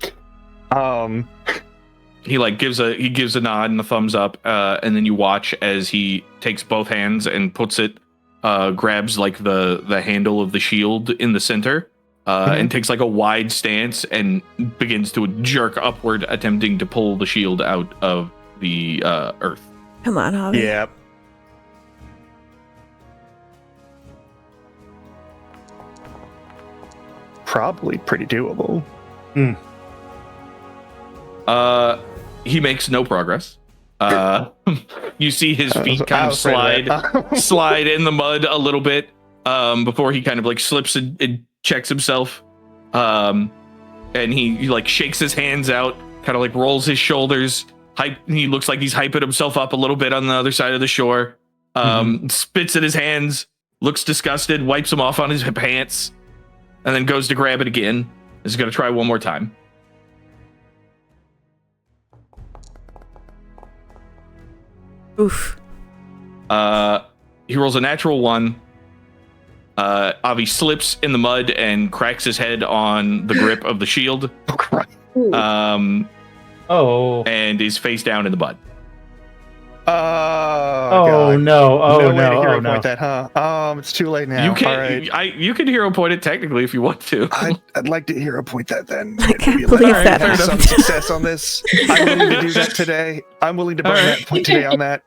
[SPEAKER 1] He like gives a nod and a thumbs up, and then you watch as he takes both hands and puts it, grabs like the handle of the shield in the center, and takes like a wide stance and begins to jerk upward, attempting to pull the shield out of the earth.
[SPEAKER 3] Come on, Avi.
[SPEAKER 5] Yeah. Probably pretty doable.
[SPEAKER 1] He makes no progress. You see his feet kind
[SPEAKER 5] I
[SPEAKER 1] of
[SPEAKER 5] was afraid of that.
[SPEAKER 1] slide in the mud a little bit, before he kind of like slips and checks himself, and he like shakes his hands out, kind of like rolls his shoulders. He looks like he's hyping himself up a little bit on the other side of the shore. Spits at his hands, looks disgusted, wipes them off on his pants, and then goes to grab it again. Is going to try one more time.
[SPEAKER 3] Oof.
[SPEAKER 1] He rolls a natural 1. Avi slips in the mud and cracks his head on the grip of the shield,
[SPEAKER 5] Oh, Christ.
[SPEAKER 6] Ooh.
[SPEAKER 1] and
[SPEAKER 2] Oh.
[SPEAKER 1] is face down in the mud.
[SPEAKER 5] God.
[SPEAKER 2] no! Oh
[SPEAKER 5] no way to
[SPEAKER 2] no!
[SPEAKER 5] hero
[SPEAKER 2] Oh no!
[SPEAKER 5] point that, huh? It's too late now.
[SPEAKER 1] You can
[SPEAKER 5] All right.
[SPEAKER 1] you can hero point it technically if you want to.
[SPEAKER 5] I'd like to hero point that then.
[SPEAKER 3] I can't
[SPEAKER 5] Maybe
[SPEAKER 3] believe
[SPEAKER 5] let
[SPEAKER 3] that
[SPEAKER 5] have some
[SPEAKER 3] happened.
[SPEAKER 5] success on this. I'm willing to do that today. I'm willing to burn
[SPEAKER 1] All right.
[SPEAKER 5] that point today on that.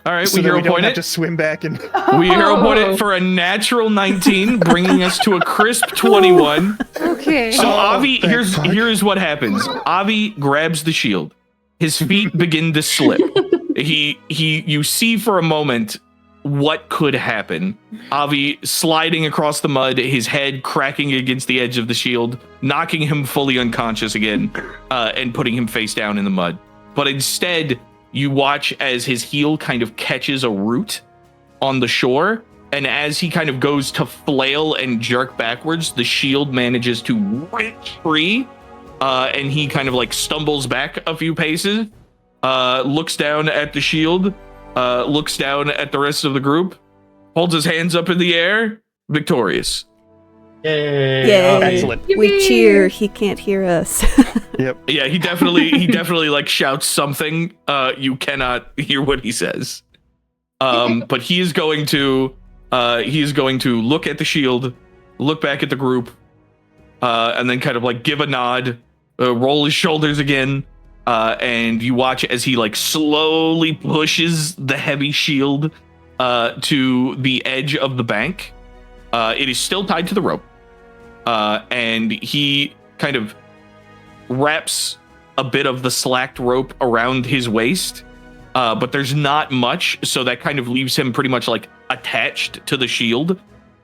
[SPEAKER 1] All right,
[SPEAKER 5] So
[SPEAKER 1] we
[SPEAKER 5] that
[SPEAKER 1] hero
[SPEAKER 5] we don't
[SPEAKER 1] point
[SPEAKER 5] have
[SPEAKER 1] it.
[SPEAKER 5] to swim back and.
[SPEAKER 1] We hero point it for a natural 19, bringing us to a crisp 21.
[SPEAKER 4] Okay.
[SPEAKER 1] So
[SPEAKER 5] Oh,
[SPEAKER 1] Avi,
[SPEAKER 5] thank fuck.
[SPEAKER 1] here's what happens. Avi grabs the shield. His feet begin to slip. You see for a moment what could happen. Avi sliding across the mud, his head cracking against the edge of the shield, knocking him fully unconscious again, and putting him face down in the mud. But instead, you watch as his heel kind of catches a root on the shore, and as he kind of goes to flail and jerk backwards, the shield manages to wrench free, and he kind of like stumbles back a few paces, looks down at the shield, looks down at the rest of the group, holds his hands up in the air, victorious.
[SPEAKER 2] Yay!
[SPEAKER 3] Yay.
[SPEAKER 5] Excellent.
[SPEAKER 3] We cheer. He can't hear us.
[SPEAKER 1] Yeah, he definitely like shouts something. You cannot hear what he says. But he is going to look at the shield, look back at the group, and then kind of like give a nod, roll his shoulders again, and you watch as he like slowly pushes the heavy shield to the edge of the bank. It is still tied to the rope, and he kind of wraps a bit of the slacked rope around his waist, but there's not much, so that kind of leaves him pretty much like attached to the shield.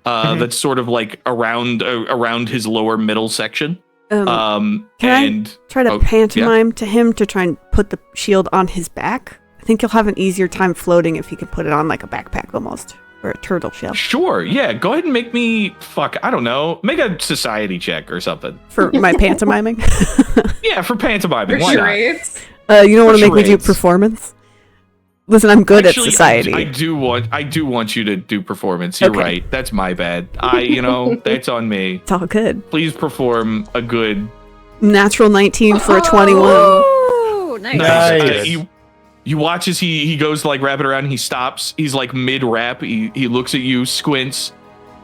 [SPEAKER 1] That's sort of like around his lower middle section.
[SPEAKER 3] Can I try to pantomime to him to try and put the shield on his back? I think he'll have an easier time floating if he can put it on like a backpack almost, or a turtle shell.
[SPEAKER 1] Sure, yeah. Go ahead and make me make a society check or something.
[SPEAKER 3] For my pantomiming?
[SPEAKER 1] Yeah, for pantomiming.
[SPEAKER 6] For
[SPEAKER 1] Why not?
[SPEAKER 6] charades.
[SPEAKER 3] You don't want to
[SPEAKER 1] For
[SPEAKER 3] make me do
[SPEAKER 1] charades.
[SPEAKER 3] performance? Listen, I'm good
[SPEAKER 1] Actually,
[SPEAKER 3] at society.
[SPEAKER 1] I do want you to do performance. You're
[SPEAKER 3] Okay.
[SPEAKER 1] right. That's my bad. That's on me.
[SPEAKER 3] It's all good.
[SPEAKER 1] Please perform a good.
[SPEAKER 3] Natural 19 for a 21.
[SPEAKER 4] Oh, nice.
[SPEAKER 2] Nice.
[SPEAKER 1] You watch as he goes to like wrap it around. He stops. He's like mid wrap. He looks at you, squints,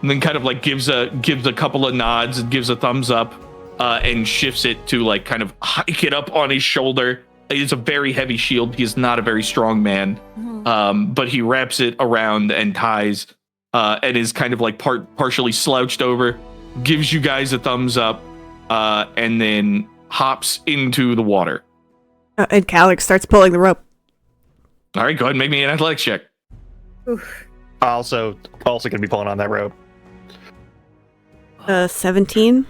[SPEAKER 1] and then kind of like gives a couple of nods and gives a thumbs up, and shifts it to like kind of hike it up on his shoulder. It's a very heavy shield. He is not a very strong man, but he wraps it around and ties, and is kind of like partially slouched over. Gives you guys a thumbs up, and then hops into the water.
[SPEAKER 3] And Calix starts pulling the rope.
[SPEAKER 1] All right, go ahead and make me an athletics check.
[SPEAKER 5] Also gonna be pulling on that rope.
[SPEAKER 3] 17.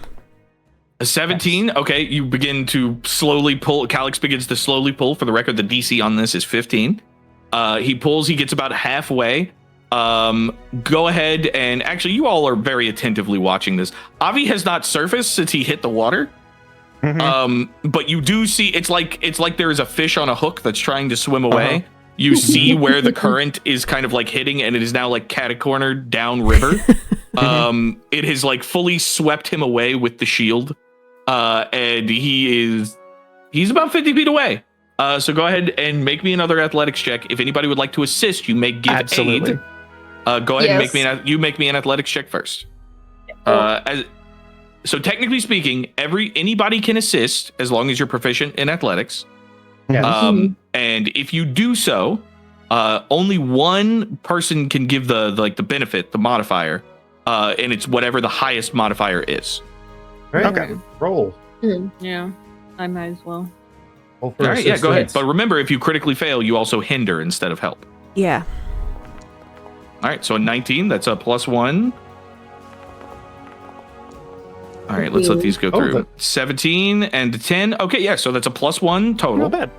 [SPEAKER 1] A 17. Okay, you begin to slowly pull. Calix begins to slowly pull. For the record, the DC on this is 15. He pulls. He gets about halfway. Go ahead and actually, you all are very attentively watching this. Avi has not surfaced since he hit the water. But you do see it's like there is a fish on a hook that's trying to swim away. You see where the current is kind of like hitting, and it is now like catacornered down river. It has like fully swept him away with the shield, and he's about 50 feet away. So go ahead and make me another athletics check. If anybody would like to assist, you may give
[SPEAKER 5] Absolutely.
[SPEAKER 1] aid. Go ahead and
[SPEAKER 6] Yes.
[SPEAKER 1] make me an athletics check first. So technically speaking, anybody can assist as long as you're proficient in athletics.
[SPEAKER 2] Yes.
[SPEAKER 1] And if you do so, only one person can give the benefit, the modifier, and it's whatever the highest modifier is.
[SPEAKER 2] Right.
[SPEAKER 5] Okay.
[SPEAKER 2] Roll.
[SPEAKER 4] Yeah, I might as well.
[SPEAKER 2] Roll for
[SPEAKER 1] All right, yeah, go ahead.
[SPEAKER 2] assistance.
[SPEAKER 1] But remember, if you critically fail, you also hinder instead of help.
[SPEAKER 3] Yeah.
[SPEAKER 1] All right, so a 19, that's a +1. All right, let's let these go
[SPEAKER 2] Oh,
[SPEAKER 1] through.
[SPEAKER 2] that-
[SPEAKER 1] 17 and a 10. Okay, yeah, so that's a +1 total.
[SPEAKER 5] Not bad.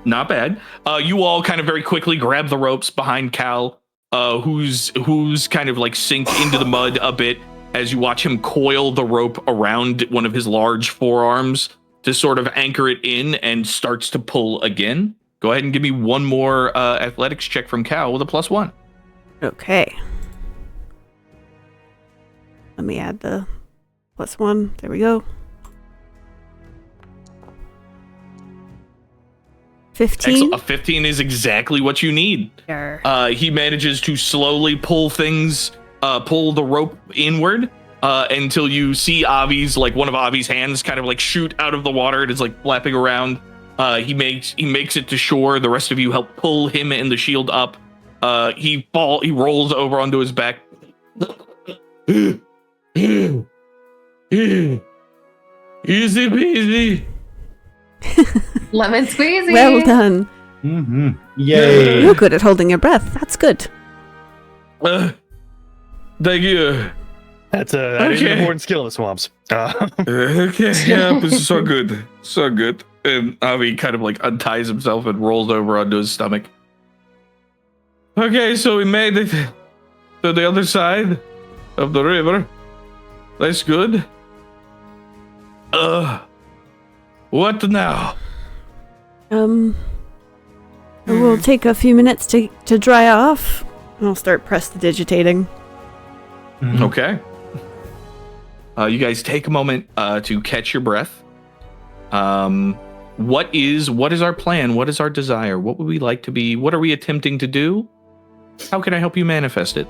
[SPEAKER 1] Not bad. You all kind of very quickly grab the ropes behind Cal, who's kind of like sink into the mud a bit as you watch him coil the rope around one of his large forearms to sort of anchor it in, and starts to pull again. Go ahead and give me one more athletics check from Cal with a +1.
[SPEAKER 3] Okay. Let me add the +1. There we go. 15?
[SPEAKER 1] A 15 is exactly what you need.
[SPEAKER 3] Sure.
[SPEAKER 1] He manages to slowly pull the rope inward until you see one of Avi's hands kind of like shoot out of the water. It is like flapping around. He makes it to shore. The rest of you help pull him and the shield up. He rolls over onto his back. Easy peasy.
[SPEAKER 6] Lemon squeezy.
[SPEAKER 3] Well done.
[SPEAKER 2] Mm-hmm. Yay.
[SPEAKER 3] You're good at holding your breath. That's good.
[SPEAKER 1] Thank you.
[SPEAKER 5] That is an important skill in the swamps.
[SPEAKER 1] Okay, yeah, this is so good. So good. And Avi kind of like unties himself and rolls over onto his stomach. Okay, so we made it to the other side of the river. That's good. What now?
[SPEAKER 3] We'll take a few minutes to dry off, and I'll start prestidigitating.
[SPEAKER 2] Mhm.
[SPEAKER 1] Okay. You guys take a moment to catch your breath. What is our plan? What is our desire? What would we like to be? What are we attempting to do? How can I help you manifest it?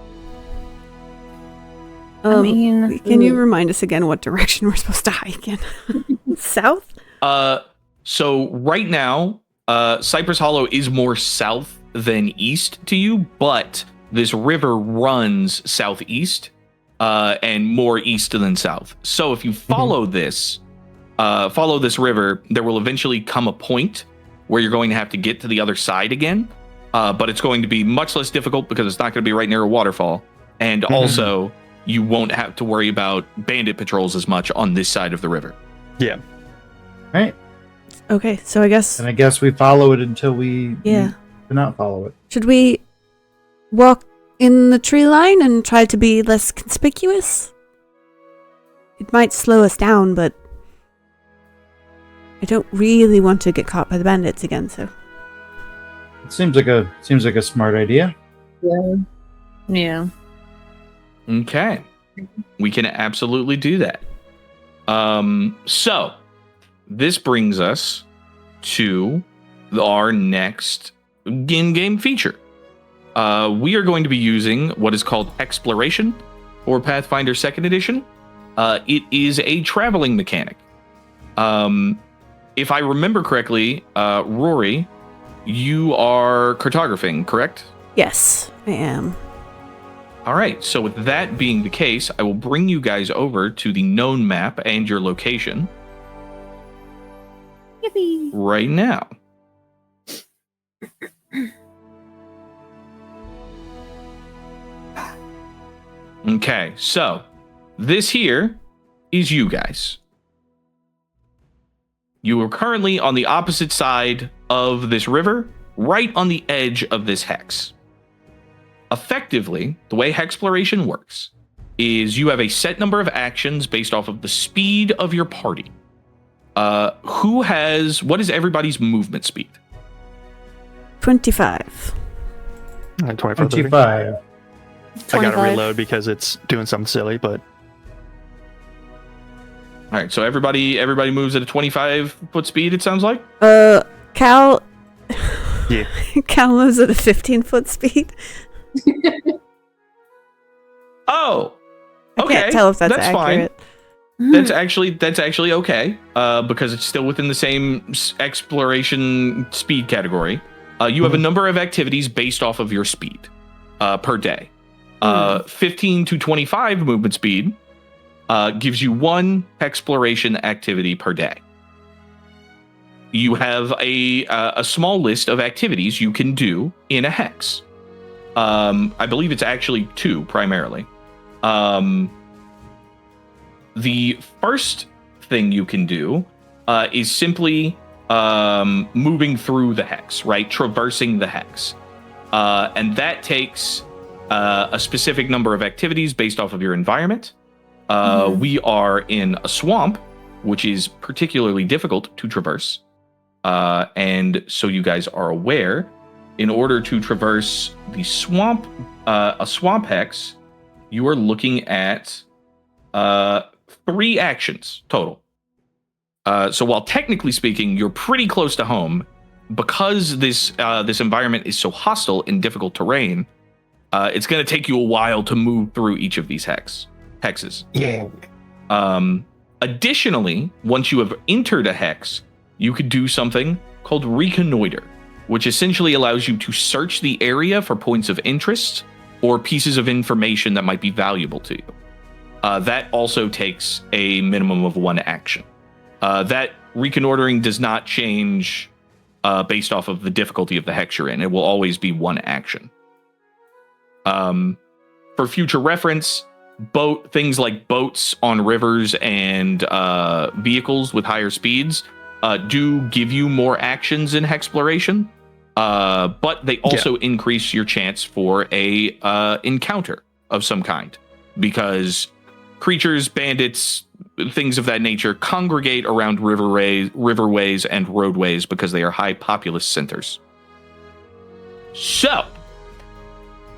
[SPEAKER 3] Can you remind us again what direction we're supposed to hike in? South?
[SPEAKER 1] So right now, Cypress Hollow is more south than east to you, but this river runs southeast and more east than south. So if you follow this river, there will eventually come a point where you're going to have to get to the other side again, but it's going to be much less difficult because it's not going to be right near a waterfall, and also you won't have to worry about bandit patrols as much on this side of the river.
[SPEAKER 5] Yeah.
[SPEAKER 2] Right.
[SPEAKER 3] Okay, so I guess
[SPEAKER 2] we follow it until we
[SPEAKER 3] Yeah.
[SPEAKER 2] do not follow it.
[SPEAKER 3] should we walk in the tree line and try to be less conspicuous? It might slow us down, but I don't really want to get caught by the bandits again, so
[SPEAKER 2] It seems like a smart idea.
[SPEAKER 4] Yeah.
[SPEAKER 1] Okay. We can absolutely do that. So this brings us to our next in-game feature. We are going to be using what is called Exploration for Pathfinder 2nd Edition. It is a traveling mechanic. If I remember correctly, Rori, you are cartographing, correct?
[SPEAKER 3] yes, I am.
[SPEAKER 1] All right, so with that being the case, I will bring you guys over to the known map and your location
[SPEAKER 3] Yippee!
[SPEAKER 1] right now. Okay, so this here is you guys. You are currently on the opposite side of this river, right on the edge of this hex. Effectively, the way Hexploration works is you have a set number of actions based off of the speed of your party. What is everybody's movement speed?
[SPEAKER 3] 25.
[SPEAKER 5] 24, 30.
[SPEAKER 2] 25.
[SPEAKER 5] I gotta
[SPEAKER 4] 25.
[SPEAKER 5] reload because it's doing something silly, but
[SPEAKER 1] All right, so everybody moves at a 25-foot speed, it sounds like?
[SPEAKER 3] Cal...
[SPEAKER 5] Yeah.
[SPEAKER 3] Cal moves at a 15-foot speed.
[SPEAKER 1] Oh,
[SPEAKER 3] I
[SPEAKER 1] okay.
[SPEAKER 3] can't tell if that's
[SPEAKER 1] fine.
[SPEAKER 3] accurate.
[SPEAKER 1] That's actually okay, because it's still within the same exploration speed category. You have a number of activities based off of your speed per day. 15 to 25 movement speed gives you one exploration activity per day. You have a small list of activities you can do in a hex. I believe it's actually two primarily. The first thing you can do is simply moving through the hex, right? Traversing the hex. And that takes a specific number of activities based off of your environment. We are in a swamp, which is particularly difficult to traverse. And so you guys are aware, in order to traverse the swamp, a swamp hex, you are looking at 3 actions total. So while technically speaking, you're pretty close to home, because this environment is so hostile in difficult terrain, it's going to take you a while to move through each of these hexes.
[SPEAKER 5] Yeah.
[SPEAKER 1] Additionally, once you have entered a hex, you could do something called reconnoiter, which essentially allows you to search the area for points of interest or pieces of information that might be valuable to you. That also takes a minimum of 1 action. That reconnoitering does not change based off of the difficulty of the hex you're in. It will always be 1 action. For future reference, things like boats on rivers and vehicles with higher speeds do give you more actions in hexploration, but they also increase your chance for a encounter of some kind, because creatures, bandits, things of that nature congregate around riverways and roadways because they are high populous centers. So,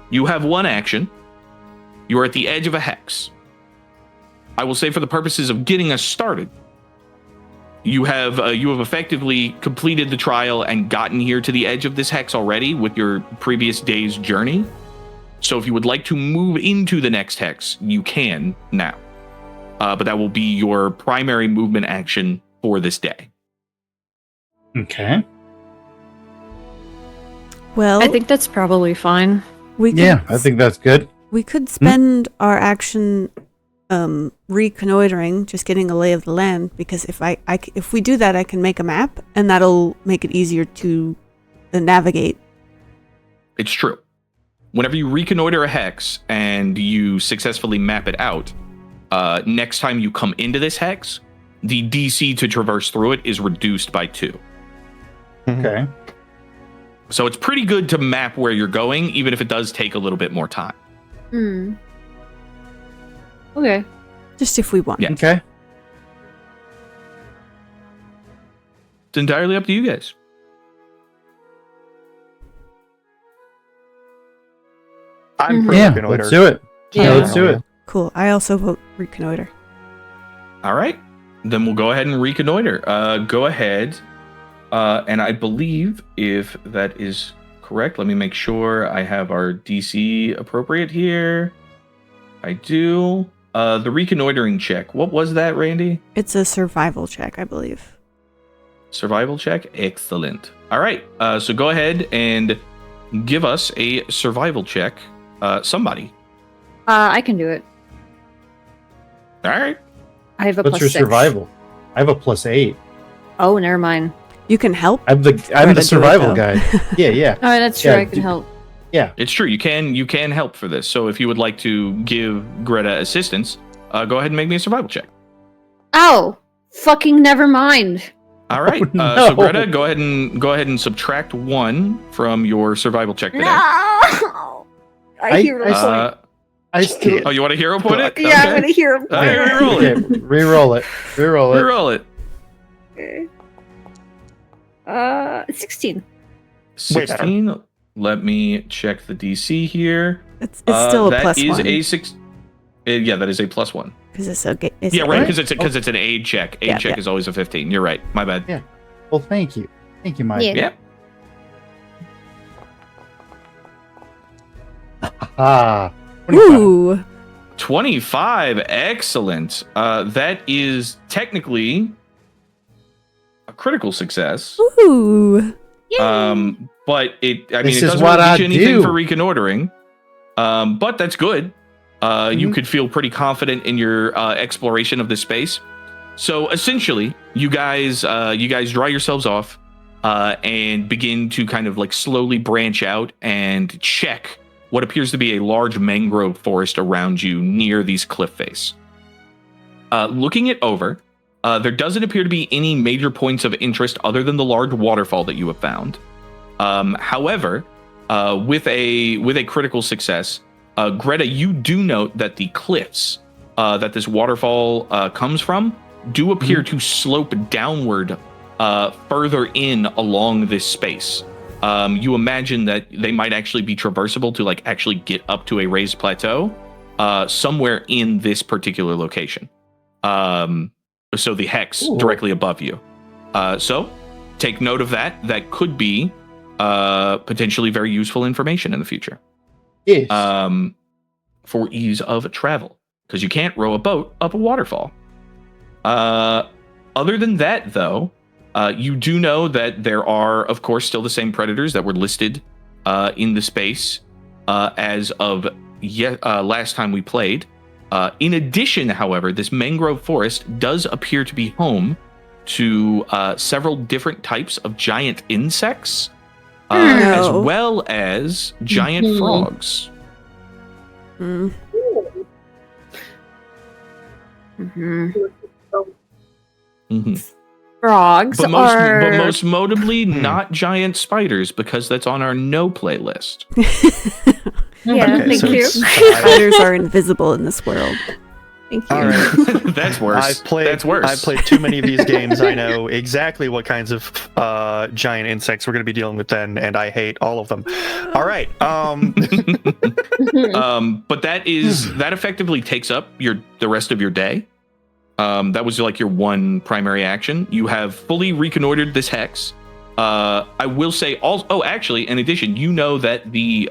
[SPEAKER 1] you have 1 action. You are at the edge of a hex. I will say, for the purposes of getting us started, you have effectively completed the trial and gotten here to the edge of this hex already with your previous day's journey. So if you would like to move into the next hex, you can now. But that will be your primary movement action for this day.
[SPEAKER 2] Okay.
[SPEAKER 3] Well,
[SPEAKER 4] I think that's probably fine.
[SPEAKER 3] we could,
[SPEAKER 2] Yeah, I think that's good.
[SPEAKER 3] we could spend our action reconnoitering, just getting a lay of the land, because if we do that, I can make a map, and that'll make it easier to navigate.
[SPEAKER 1] It's true. Whenever you reconnoiter a hex and you successfully map it out, next time you come into this hex, the DC to traverse through it is reduced by 2.
[SPEAKER 2] Okay.
[SPEAKER 1] So it's pretty good to map where you're going, even if it does take a little bit more time.
[SPEAKER 4] Okay.
[SPEAKER 3] Just if we want.
[SPEAKER 1] Yeah.
[SPEAKER 2] Okay.
[SPEAKER 1] It's entirely up to you guys.
[SPEAKER 5] I'm pretty
[SPEAKER 2] Yeah,
[SPEAKER 5] reconnoiter.
[SPEAKER 2] let's do it.
[SPEAKER 4] Yeah.
[SPEAKER 2] Yeah, let's do it.
[SPEAKER 3] Cool. I also vote reconnoiter.
[SPEAKER 1] All right. Then we'll go ahead and reconnoiter. Go ahead. And I believe, if that is correct, let me make sure I have our DC appropriate here. I do. The reconnoitering check. What was that, Randy?
[SPEAKER 3] It's a survival check, I believe.
[SPEAKER 1] Survival check? Excellent. All right. So go ahead and give us a survival check. Somebody.
[SPEAKER 4] I can do it.
[SPEAKER 1] All right.
[SPEAKER 4] I have a
[SPEAKER 2] What's
[SPEAKER 4] plus
[SPEAKER 2] your
[SPEAKER 4] 6.
[SPEAKER 2] survival? I have a +8.
[SPEAKER 4] Oh, never mind.
[SPEAKER 3] You can help.
[SPEAKER 2] I'm
[SPEAKER 3] Greta do
[SPEAKER 2] the
[SPEAKER 3] it,
[SPEAKER 2] survival
[SPEAKER 3] though.
[SPEAKER 2] guy. Yeah, yeah.
[SPEAKER 4] Oh, that's true.
[SPEAKER 2] Yeah,
[SPEAKER 4] I can help.
[SPEAKER 1] It's true. You can help for this. So if you would like to give Greta assistance, go ahead and make me a survival check.
[SPEAKER 4] Oh, fucking never mind.
[SPEAKER 1] All right.
[SPEAKER 2] No.
[SPEAKER 1] So Greta, go ahead and subtract 1 from your survival check today.
[SPEAKER 4] No. I hear
[SPEAKER 2] I still.
[SPEAKER 1] Oh, you want a hero point it?
[SPEAKER 4] Yeah, I'm gonna hear him.
[SPEAKER 1] All right, reroll
[SPEAKER 2] Okay,
[SPEAKER 1] it.
[SPEAKER 2] reroll it. Reroll it.
[SPEAKER 1] Reroll it.
[SPEAKER 4] Okay. 16.
[SPEAKER 1] 16. Let me check the DC here.
[SPEAKER 3] It's still a
[SPEAKER 1] that
[SPEAKER 3] plus
[SPEAKER 1] is
[SPEAKER 3] 1.
[SPEAKER 1] a 6. Yeah, that is a +1.
[SPEAKER 3] Because it's okay.
[SPEAKER 1] Yeah, right. Because it's an aid check. Aid
[SPEAKER 3] Yeah,
[SPEAKER 1] check
[SPEAKER 3] yeah.
[SPEAKER 1] is always a 15. You're right. My bad.
[SPEAKER 2] Yeah. Well, thank you. Thank you, Mike.
[SPEAKER 4] Yeah.
[SPEAKER 1] Yeah.
[SPEAKER 2] Ah. 25.
[SPEAKER 3] Ooh.
[SPEAKER 1] 25. Excellent. That is technically a critical success.
[SPEAKER 3] Ooh.
[SPEAKER 1] But it
[SPEAKER 2] This is
[SPEAKER 1] doesn't
[SPEAKER 2] what
[SPEAKER 1] really
[SPEAKER 2] I
[SPEAKER 1] get you anything
[SPEAKER 2] do.
[SPEAKER 1] for reconnoitering. But that's good. You
[SPEAKER 2] Mm-hmm.
[SPEAKER 1] could feel pretty confident in your exploration of this space. So essentially, you guys draw yourselves off and begin to kind of like slowly branch out and check what appears to be a large mangrove forest around you near these cliff face. Looking it over, there doesn't appear to be any major points of interest other than the large waterfall that you have found. However, with a critical success, Greta, you do note that the cliffs that this waterfall comes from do appear to slope downward further in along this space. You imagine that they might actually be traversable to like actually get up to a raised plateau somewhere in this particular location. So the hex directly above you. So take note of that. That could be potentially very useful information in the future.
[SPEAKER 2] Yes.
[SPEAKER 1] For ease of travel, because you can't row a boat up a waterfall. Other than that, though, you do know that there are, of course, still the same predators that were listed in the space as of last time we played. In addition, however, this mangrove forest does appear to be home to several different types of giant insects, as well as giant frogs.
[SPEAKER 4] Frogs
[SPEAKER 1] but
[SPEAKER 4] are...
[SPEAKER 1] most notably not giant spiders, because that's on our no playlist.
[SPEAKER 4] Yeah,
[SPEAKER 5] Okay,
[SPEAKER 4] thank
[SPEAKER 5] so
[SPEAKER 4] you.
[SPEAKER 3] Spiders are invisible in this world.
[SPEAKER 4] Thank you.
[SPEAKER 5] All right.
[SPEAKER 1] That's worse. That's worse.
[SPEAKER 5] I've played too many of these games. I know exactly what kinds of giant insects we're going to be dealing with then, and I hate all of them. All right.
[SPEAKER 1] But that effectively takes up the rest of your day. That was like your one primary action. You have fully reconnoitered this hex. I will say also. Oh, actually, in addition, you know that the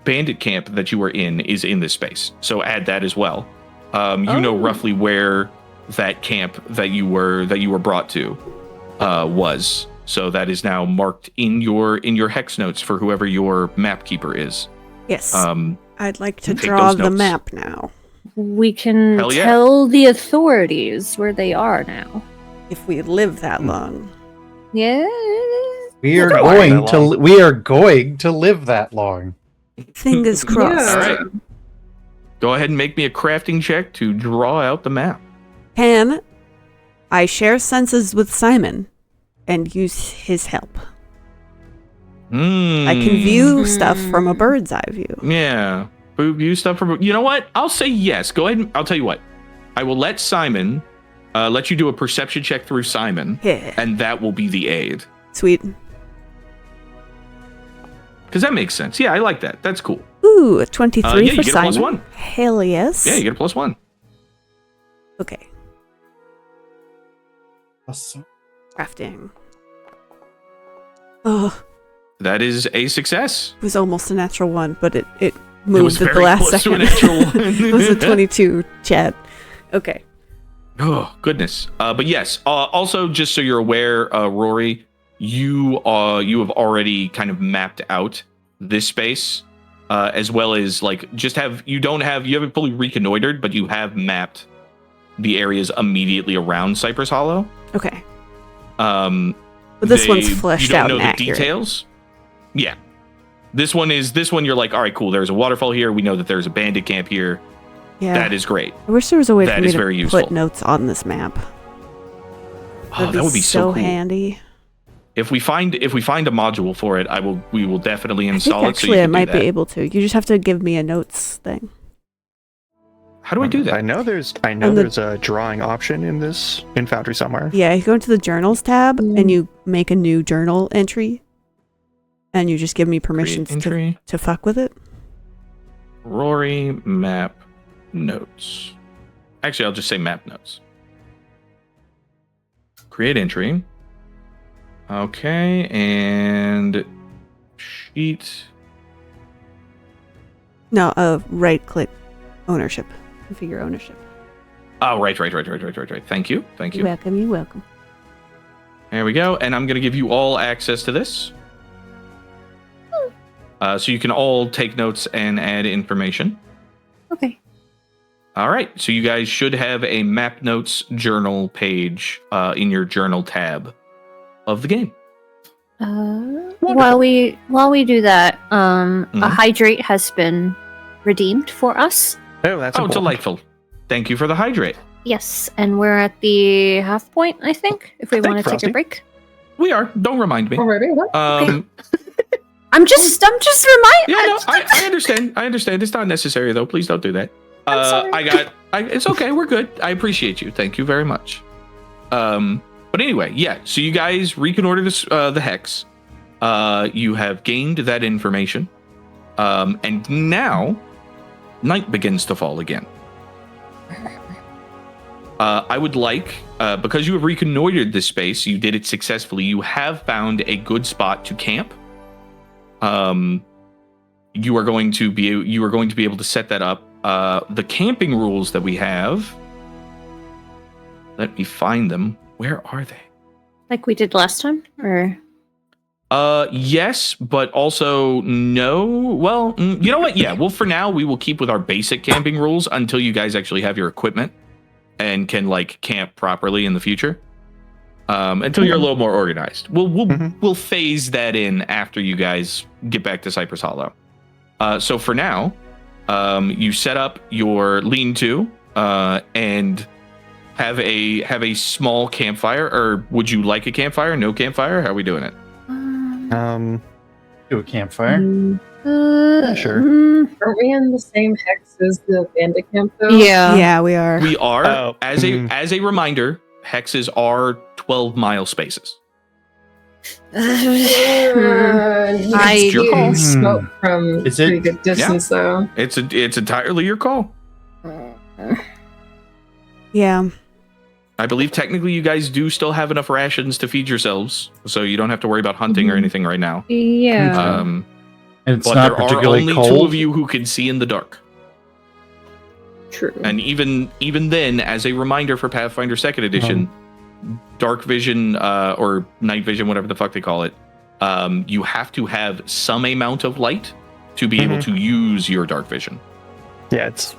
[SPEAKER 1] bandit camp that you were in is in this space, so add that as well. You know roughly where that camp that you were brought to was, so that is now marked in your hex notes for whoever your map keeper is.
[SPEAKER 3] Yes. I'd like to
[SPEAKER 1] take
[SPEAKER 3] draw
[SPEAKER 1] those
[SPEAKER 3] the
[SPEAKER 1] notes.
[SPEAKER 3] map now.
[SPEAKER 4] We can
[SPEAKER 1] Hell yeah.
[SPEAKER 4] tell the authorities where they are now.
[SPEAKER 3] If we live that long.
[SPEAKER 4] Yeah.
[SPEAKER 2] We are
[SPEAKER 5] Don't
[SPEAKER 2] going
[SPEAKER 5] worry.
[SPEAKER 2] to we are going to live that long.
[SPEAKER 3] Fingers crossed.
[SPEAKER 1] All right. Go ahead and make me a crafting check to draw out the map.
[SPEAKER 3] Can I share senses with Simon and use his help? I can view stuff from a bird's eye view.
[SPEAKER 1] Yeah. View stuff from. You know what? I'll say yes. Go ahead. I'll tell you what. I will let Simon let you do a perception check through Simon,
[SPEAKER 3] Yeah.
[SPEAKER 1] and that will be the aid.
[SPEAKER 3] Sweet.
[SPEAKER 1] Because that makes sense. Yeah, I like that. That's cool.
[SPEAKER 3] Ooh, a 23
[SPEAKER 1] yeah, you
[SPEAKER 3] for
[SPEAKER 1] get a
[SPEAKER 3] Simon.
[SPEAKER 1] +1.
[SPEAKER 3] Hell yes.
[SPEAKER 1] Yeah, you get a +1.
[SPEAKER 3] Okay. Crafting. Oh,
[SPEAKER 1] That is a success.
[SPEAKER 3] it was almost a natural one, but it
[SPEAKER 1] It
[SPEAKER 3] moved
[SPEAKER 1] was
[SPEAKER 3] at the
[SPEAKER 1] very
[SPEAKER 3] last
[SPEAKER 1] close to a
[SPEAKER 3] second.
[SPEAKER 1] natural one.
[SPEAKER 3] It was a 22, Chad. Okay.
[SPEAKER 1] Oh, goodness. But yes, also, just so you're aware, Rori, you have already kind of mapped out this space, as well as like you haven't fully reconnoitered, but you have mapped the areas immediately around Cypress Hollow.
[SPEAKER 3] Okay. But this one's fleshed
[SPEAKER 1] you don't
[SPEAKER 3] out
[SPEAKER 1] know
[SPEAKER 3] and
[SPEAKER 1] the
[SPEAKER 3] accurate.
[SPEAKER 1] details. Yeah. This one you're like, all right, cool. There's a waterfall here. We know that there's a bandit camp here.
[SPEAKER 3] Yeah.
[SPEAKER 1] That is great.
[SPEAKER 3] I wish there was a way
[SPEAKER 1] that
[SPEAKER 3] for me
[SPEAKER 1] is
[SPEAKER 3] to
[SPEAKER 1] very
[SPEAKER 3] put
[SPEAKER 1] useful.
[SPEAKER 3] notes on this map.
[SPEAKER 1] Oh, that would be so cool.
[SPEAKER 3] handy.
[SPEAKER 1] If we find a module for it, we will definitely
[SPEAKER 3] I think
[SPEAKER 1] install it.
[SPEAKER 3] actually
[SPEAKER 1] so you
[SPEAKER 3] I
[SPEAKER 1] can
[SPEAKER 3] might
[SPEAKER 1] do
[SPEAKER 3] be
[SPEAKER 1] that.
[SPEAKER 3] able to. You just have to give me a notes thing.
[SPEAKER 1] How do I do that?
[SPEAKER 5] I know there's a drawing option in Foundry somewhere.
[SPEAKER 3] Yeah, you go into the journals tab and you make a new journal entry. And you just give me permissions
[SPEAKER 1] entry.
[SPEAKER 3] to fuck with it.
[SPEAKER 1] Rori map notes. Actually, I'll just say map notes. Create entry. Okay, and sheet.
[SPEAKER 3] No, right click ownership. Configure ownership.
[SPEAKER 1] Oh, right. Thank you.
[SPEAKER 3] You're welcome.
[SPEAKER 1] There we go. And I'm going to give you all access to this. So you can all take notes and add information.
[SPEAKER 4] Okay.
[SPEAKER 1] All right. So you guys should have a map notes journal page in your journal tab of the game.
[SPEAKER 4] While we do that, a hydrate has been redeemed for us.
[SPEAKER 5] Oh, that's important.
[SPEAKER 1] Delightful. Thank you for the hydrate.
[SPEAKER 4] Yes, and we're at the half point, I think, if we want to take
[SPEAKER 5] Frosty.
[SPEAKER 4] a break.
[SPEAKER 1] We are. Don't remind me.
[SPEAKER 6] Already? What?
[SPEAKER 4] I'm just reminding.
[SPEAKER 1] Yeah, no, I understand. I understand. It's not necessary, though. Please don't do that.
[SPEAKER 4] I'm sorry.
[SPEAKER 1] It's okay. We're good. I appreciate you. Thank you very much. But anyway, yeah. So you guys reconnoiter the hex. You have gained that information. And now, night begins to fall again. I would like, because you have reconnoitered this space, you did it successfully. You have found a good spot to camp. You are going to be able to set that up. The camping rules that we have. Let me find them. Where are they?
[SPEAKER 4] Like we did last time, or?
[SPEAKER 1] Yes, but also no. Well, you know what? Yeah. Well, for now, we will keep with our basic camping rules until you guys actually have your equipment and can like camp properly in the future. Until you're a little more organized. We'll phase that in after you guys get back to Cypress Hollow. So for now, you set up your lean-to and have a small campfire. Or would you like a campfire? No campfire? How are we doing it?
[SPEAKER 2] Do a campfire.
[SPEAKER 5] Sure.
[SPEAKER 6] Are we in the same hex as the bandit camp though?
[SPEAKER 3] Yeah, we are.
[SPEAKER 1] We are.
[SPEAKER 5] Oh,
[SPEAKER 1] as a reminder, hexes are 12-mile spaces.
[SPEAKER 4] I
[SPEAKER 1] your call.
[SPEAKER 6] can smoke from
[SPEAKER 2] Is it-
[SPEAKER 6] pretty good distance though.
[SPEAKER 1] It's entirely your call.
[SPEAKER 3] Yeah.
[SPEAKER 1] I believe technically you guys do still have enough rations to feed yourselves, so you don't have to worry about hunting or anything right now.
[SPEAKER 4] Yeah.
[SPEAKER 2] And it's
[SPEAKER 1] But
[SPEAKER 2] not
[SPEAKER 1] there are
[SPEAKER 2] particularly
[SPEAKER 1] only
[SPEAKER 2] cold.
[SPEAKER 1] two of you who can see in the dark.
[SPEAKER 4] True.
[SPEAKER 1] And even then, as a reminder for Pathfinder 2nd Edition, dark vision or night vision, whatever the fuck they call it, you have to have some amount of light to be able to use your dark vision.
[SPEAKER 5] Yeah, it's.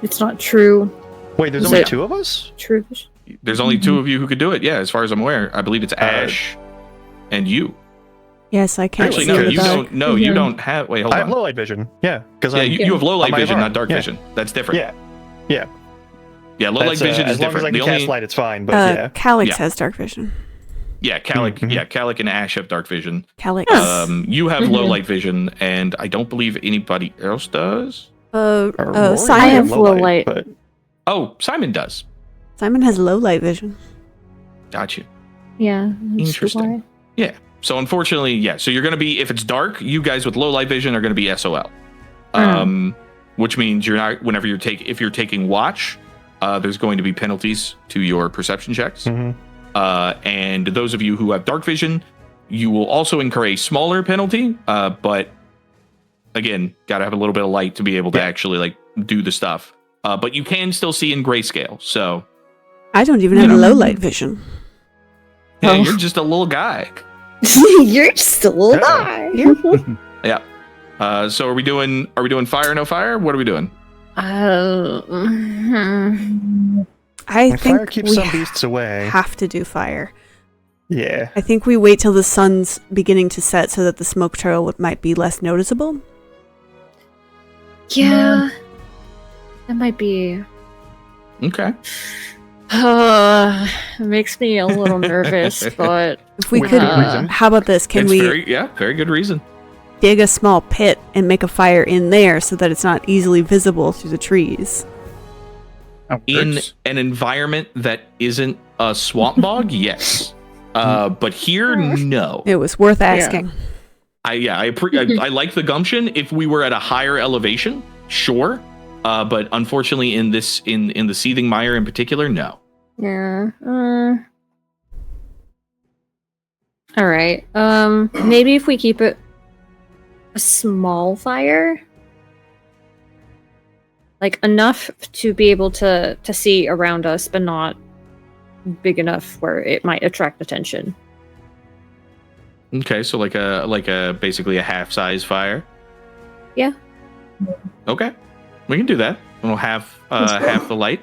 [SPEAKER 4] It's not true.
[SPEAKER 5] Wait, there's
[SPEAKER 4] Is
[SPEAKER 5] only
[SPEAKER 4] it-
[SPEAKER 5] two of us?
[SPEAKER 4] True.
[SPEAKER 1] There's only two of you who could do it. Yeah, as far as I'm aware, I believe it's Ashe and you.
[SPEAKER 3] Yes, I can't
[SPEAKER 1] Actually,
[SPEAKER 3] see
[SPEAKER 1] no,
[SPEAKER 3] the
[SPEAKER 1] you
[SPEAKER 3] dark.
[SPEAKER 1] don't. No, you don't have. Wait, hold
[SPEAKER 5] I have
[SPEAKER 1] on.
[SPEAKER 5] low light vision. Yeah, because
[SPEAKER 1] Yeah, you have low light
[SPEAKER 5] on my
[SPEAKER 1] vision,
[SPEAKER 5] arm.
[SPEAKER 1] not dark
[SPEAKER 5] Yeah.
[SPEAKER 1] vision. That's different.
[SPEAKER 5] Yeah,
[SPEAKER 1] Yeah, low light
[SPEAKER 5] that's,
[SPEAKER 1] vision is
[SPEAKER 5] as long
[SPEAKER 1] different.
[SPEAKER 5] as I can cast light, it's fine. But yeah,
[SPEAKER 3] Calix
[SPEAKER 1] Yeah.
[SPEAKER 3] has dark vision.
[SPEAKER 1] Yeah, Calix.
[SPEAKER 5] Mhm.
[SPEAKER 1] Yeah, Calix and Ashe have dark vision.
[SPEAKER 3] Calix.
[SPEAKER 1] You have low light vision, and I don't believe anybody else does.
[SPEAKER 5] Or Rori
[SPEAKER 4] I
[SPEAKER 3] Simon.
[SPEAKER 4] have low light.
[SPEAKER 5] but
[SPEAKER 1] Oh, Simon does.
[SPEAKER 3] Simon has low light vision.
[SPEAKER 1] Got you.
[SPEAKER 4] Yeah. that's
[SPEAKER 1] Interesting.
[SPEAKER 4] why.
[SPEAKER 1] Yeah. So unfortunately, yeah. So you're going to be, if it's dark, you guys with low light vision are going to be SOL. Which means you're not, whenever if you're taking watch, there's going to be penalties to your perception checks.
[SPEAKER 5] Mhm.
[SPEAKER 1] And those of you who have dark vision, you will also incur a smaller penalty. But again, got to have a little bit of light to be able to actually like do the stuff. But you can still see in grayscale. So
[SPEAKER 3] I don't even have low light vision.
[SPEAKER 1] yeah,
[SPEAKER 4] Oh.
[SPEAKER 1] you're just a little guy.
[SPEAKER 4] You're just a little guy.
[SPEAKER 1] Yeah. So are we doing fire, no fire? What are we doing?
[SPEAKER 3] I
[SPEAKER 5] fire
[SPEAKER 3] think
[SPEAKER 5] keeps
[SPEAKER 3] we
[SPEAKER 5] some beasts away.
[SPEAKER 3] have to do fire.
[SPEAKER 5] Yeah.
[SPEAKER 3] I think we wait till the sun's beginning to set so that the smoke trail might be less noticeable.
[SPEAKER 4] Yeah. That might be.
[SPEAKER 1] Okay.
[SPEAKER 4] It makes me a little nervous, but
[SPEAKER 3] If we
[SPEAKER 5] With
[SPEAKER 3] could,
[SPEAKER 5] good reason.
[SPEAKER 3] how about this? Can
[SPEAKER 1] It's
[SPEAKER 3] we
[SPEAKER 1] very good reason.
[SPEAKER 3] dig a small pit and make a fire in there so that it's not easily visible through the trees?
[SPEAKER 2] That
[SPEAKER 1] In
[SPEAKER 2] works.
[SPEAKER 1] an environment that isn't a swamp bog, yes. But here, no.
[SPEAKER 3] It was worth asking.
[SPEAKER 1] I like the gumption. If we were at a higher elevation, sure. But unfortunately, in the seething mire in particular, no.
[SPEAKER 4] yeah. All right. Maybe if we keep it a small fire, like enough to be able to see around us, but not big enough where it might attract attention.
[SPEAKER 1] Okay, so like a basically a half size fire.
[SPEAKER 4] Yeah.
[SPEAKER 1] Okay, we can do that. We'll have half the light.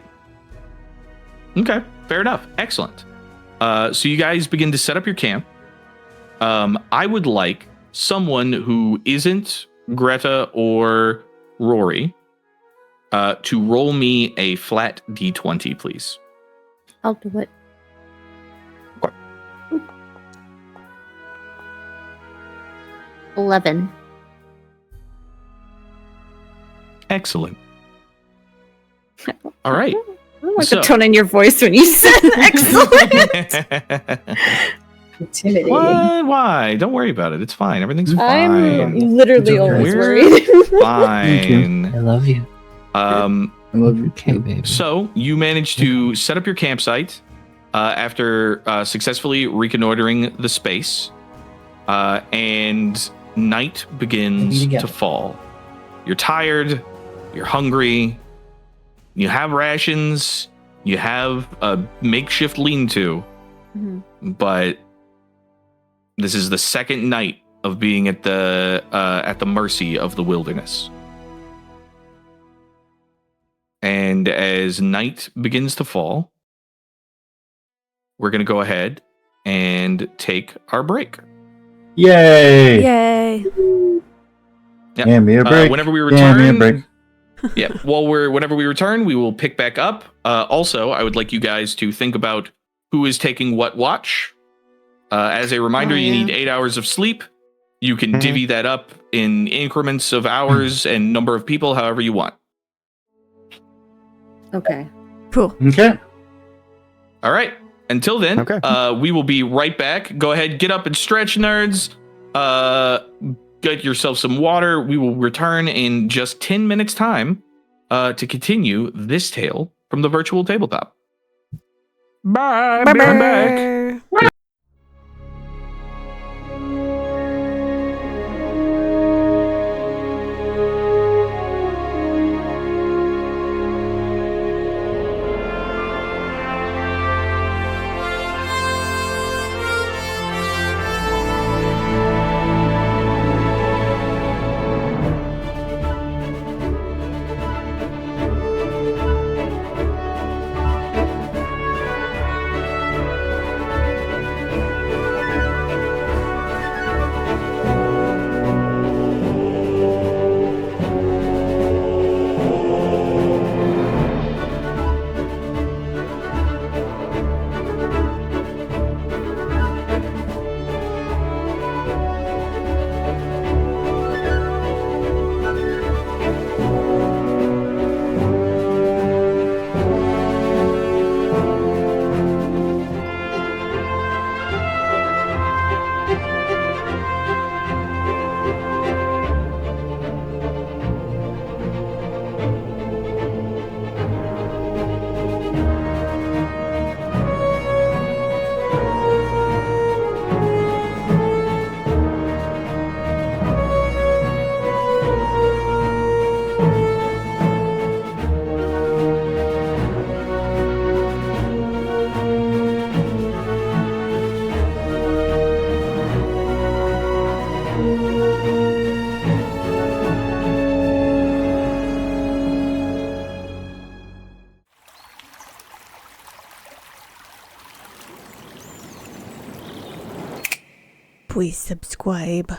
[SPEAKER 1] Okay, fair enough. Excellent. So you guys begin to set up your camp. I would like someone who isn't Greta or Rori to roll me a flat d20, please.
[SPEAKER 4] I'll do it.
[SPEAKER 1] Okay.
[SPEAKER 4] 11.
[SPEAKER 1] Excellent. All right.
[SPEAKER 4] I don't like
[SPEAKER 1] So-
[SPEAKER 4] the tone in your voice when you said excellent.
[SPEAKER 6] Intimidating.
[SPEAKER 1] What? Why? Don't worry about it. It's fine. Everything's
[SPEAKER 4] I'm
[SPEAKER 1] fine.
[SPEAKER 4] literally
[SPEAKER 2] It's okay.
[SPEAKER 4] always
[SPEAKER 1] We're
[SPEAKER 4] worried.
[SPEAKER 1] Fine.
[SPEAKER 7] I love you.
[SPEAKER 2] I love you.
[SPEAKER 7] Okay, baby.
[SPEAKER 1] So you manage to set up your campsite after successfully reconnoitering the space, and night begins to fall. You're tired, you're hungry, you have rations, you have a makeshift lean-to, but this is the second night of being at the mercy of the wilderness. And as night begins to fall, we're going to go ahead and take our break.
[SPEAKER 2] Yay!
[SPEAKER 3] Yay.
[SPEAKER 1] Yep.
[SPEAKER 2] Give me a break.
[SPEAKER 1] Whenever we
[SPEAKER 2] Give me a
[SPEAKER 1] return,
[SPEAKER 2] break.
[SPEAKER 1] yeah. Whenever we return, we will pick back up. Also, I would like you guys to think about who is taking what watch. As a reminder, you need 8 hours of sleep. You can divvy that up in increments of hours and number of people, however you want.
[SPEAKER 4] Okay.
[SPEAKER 3] Cool.
[SPEAKER 2] Okay.
[SPEAKER 1] All right. Until then,
[SPEAKER 5] Okay.
[SPEAKER 1] we will be right back. Go ahead, get up and stretch, nerds. Get yourself some water. We will return in just 10 minutes time to continue this tale from the virtual tabletop. Bye. Be right back.
[SPEAKER 3] Please subscribe.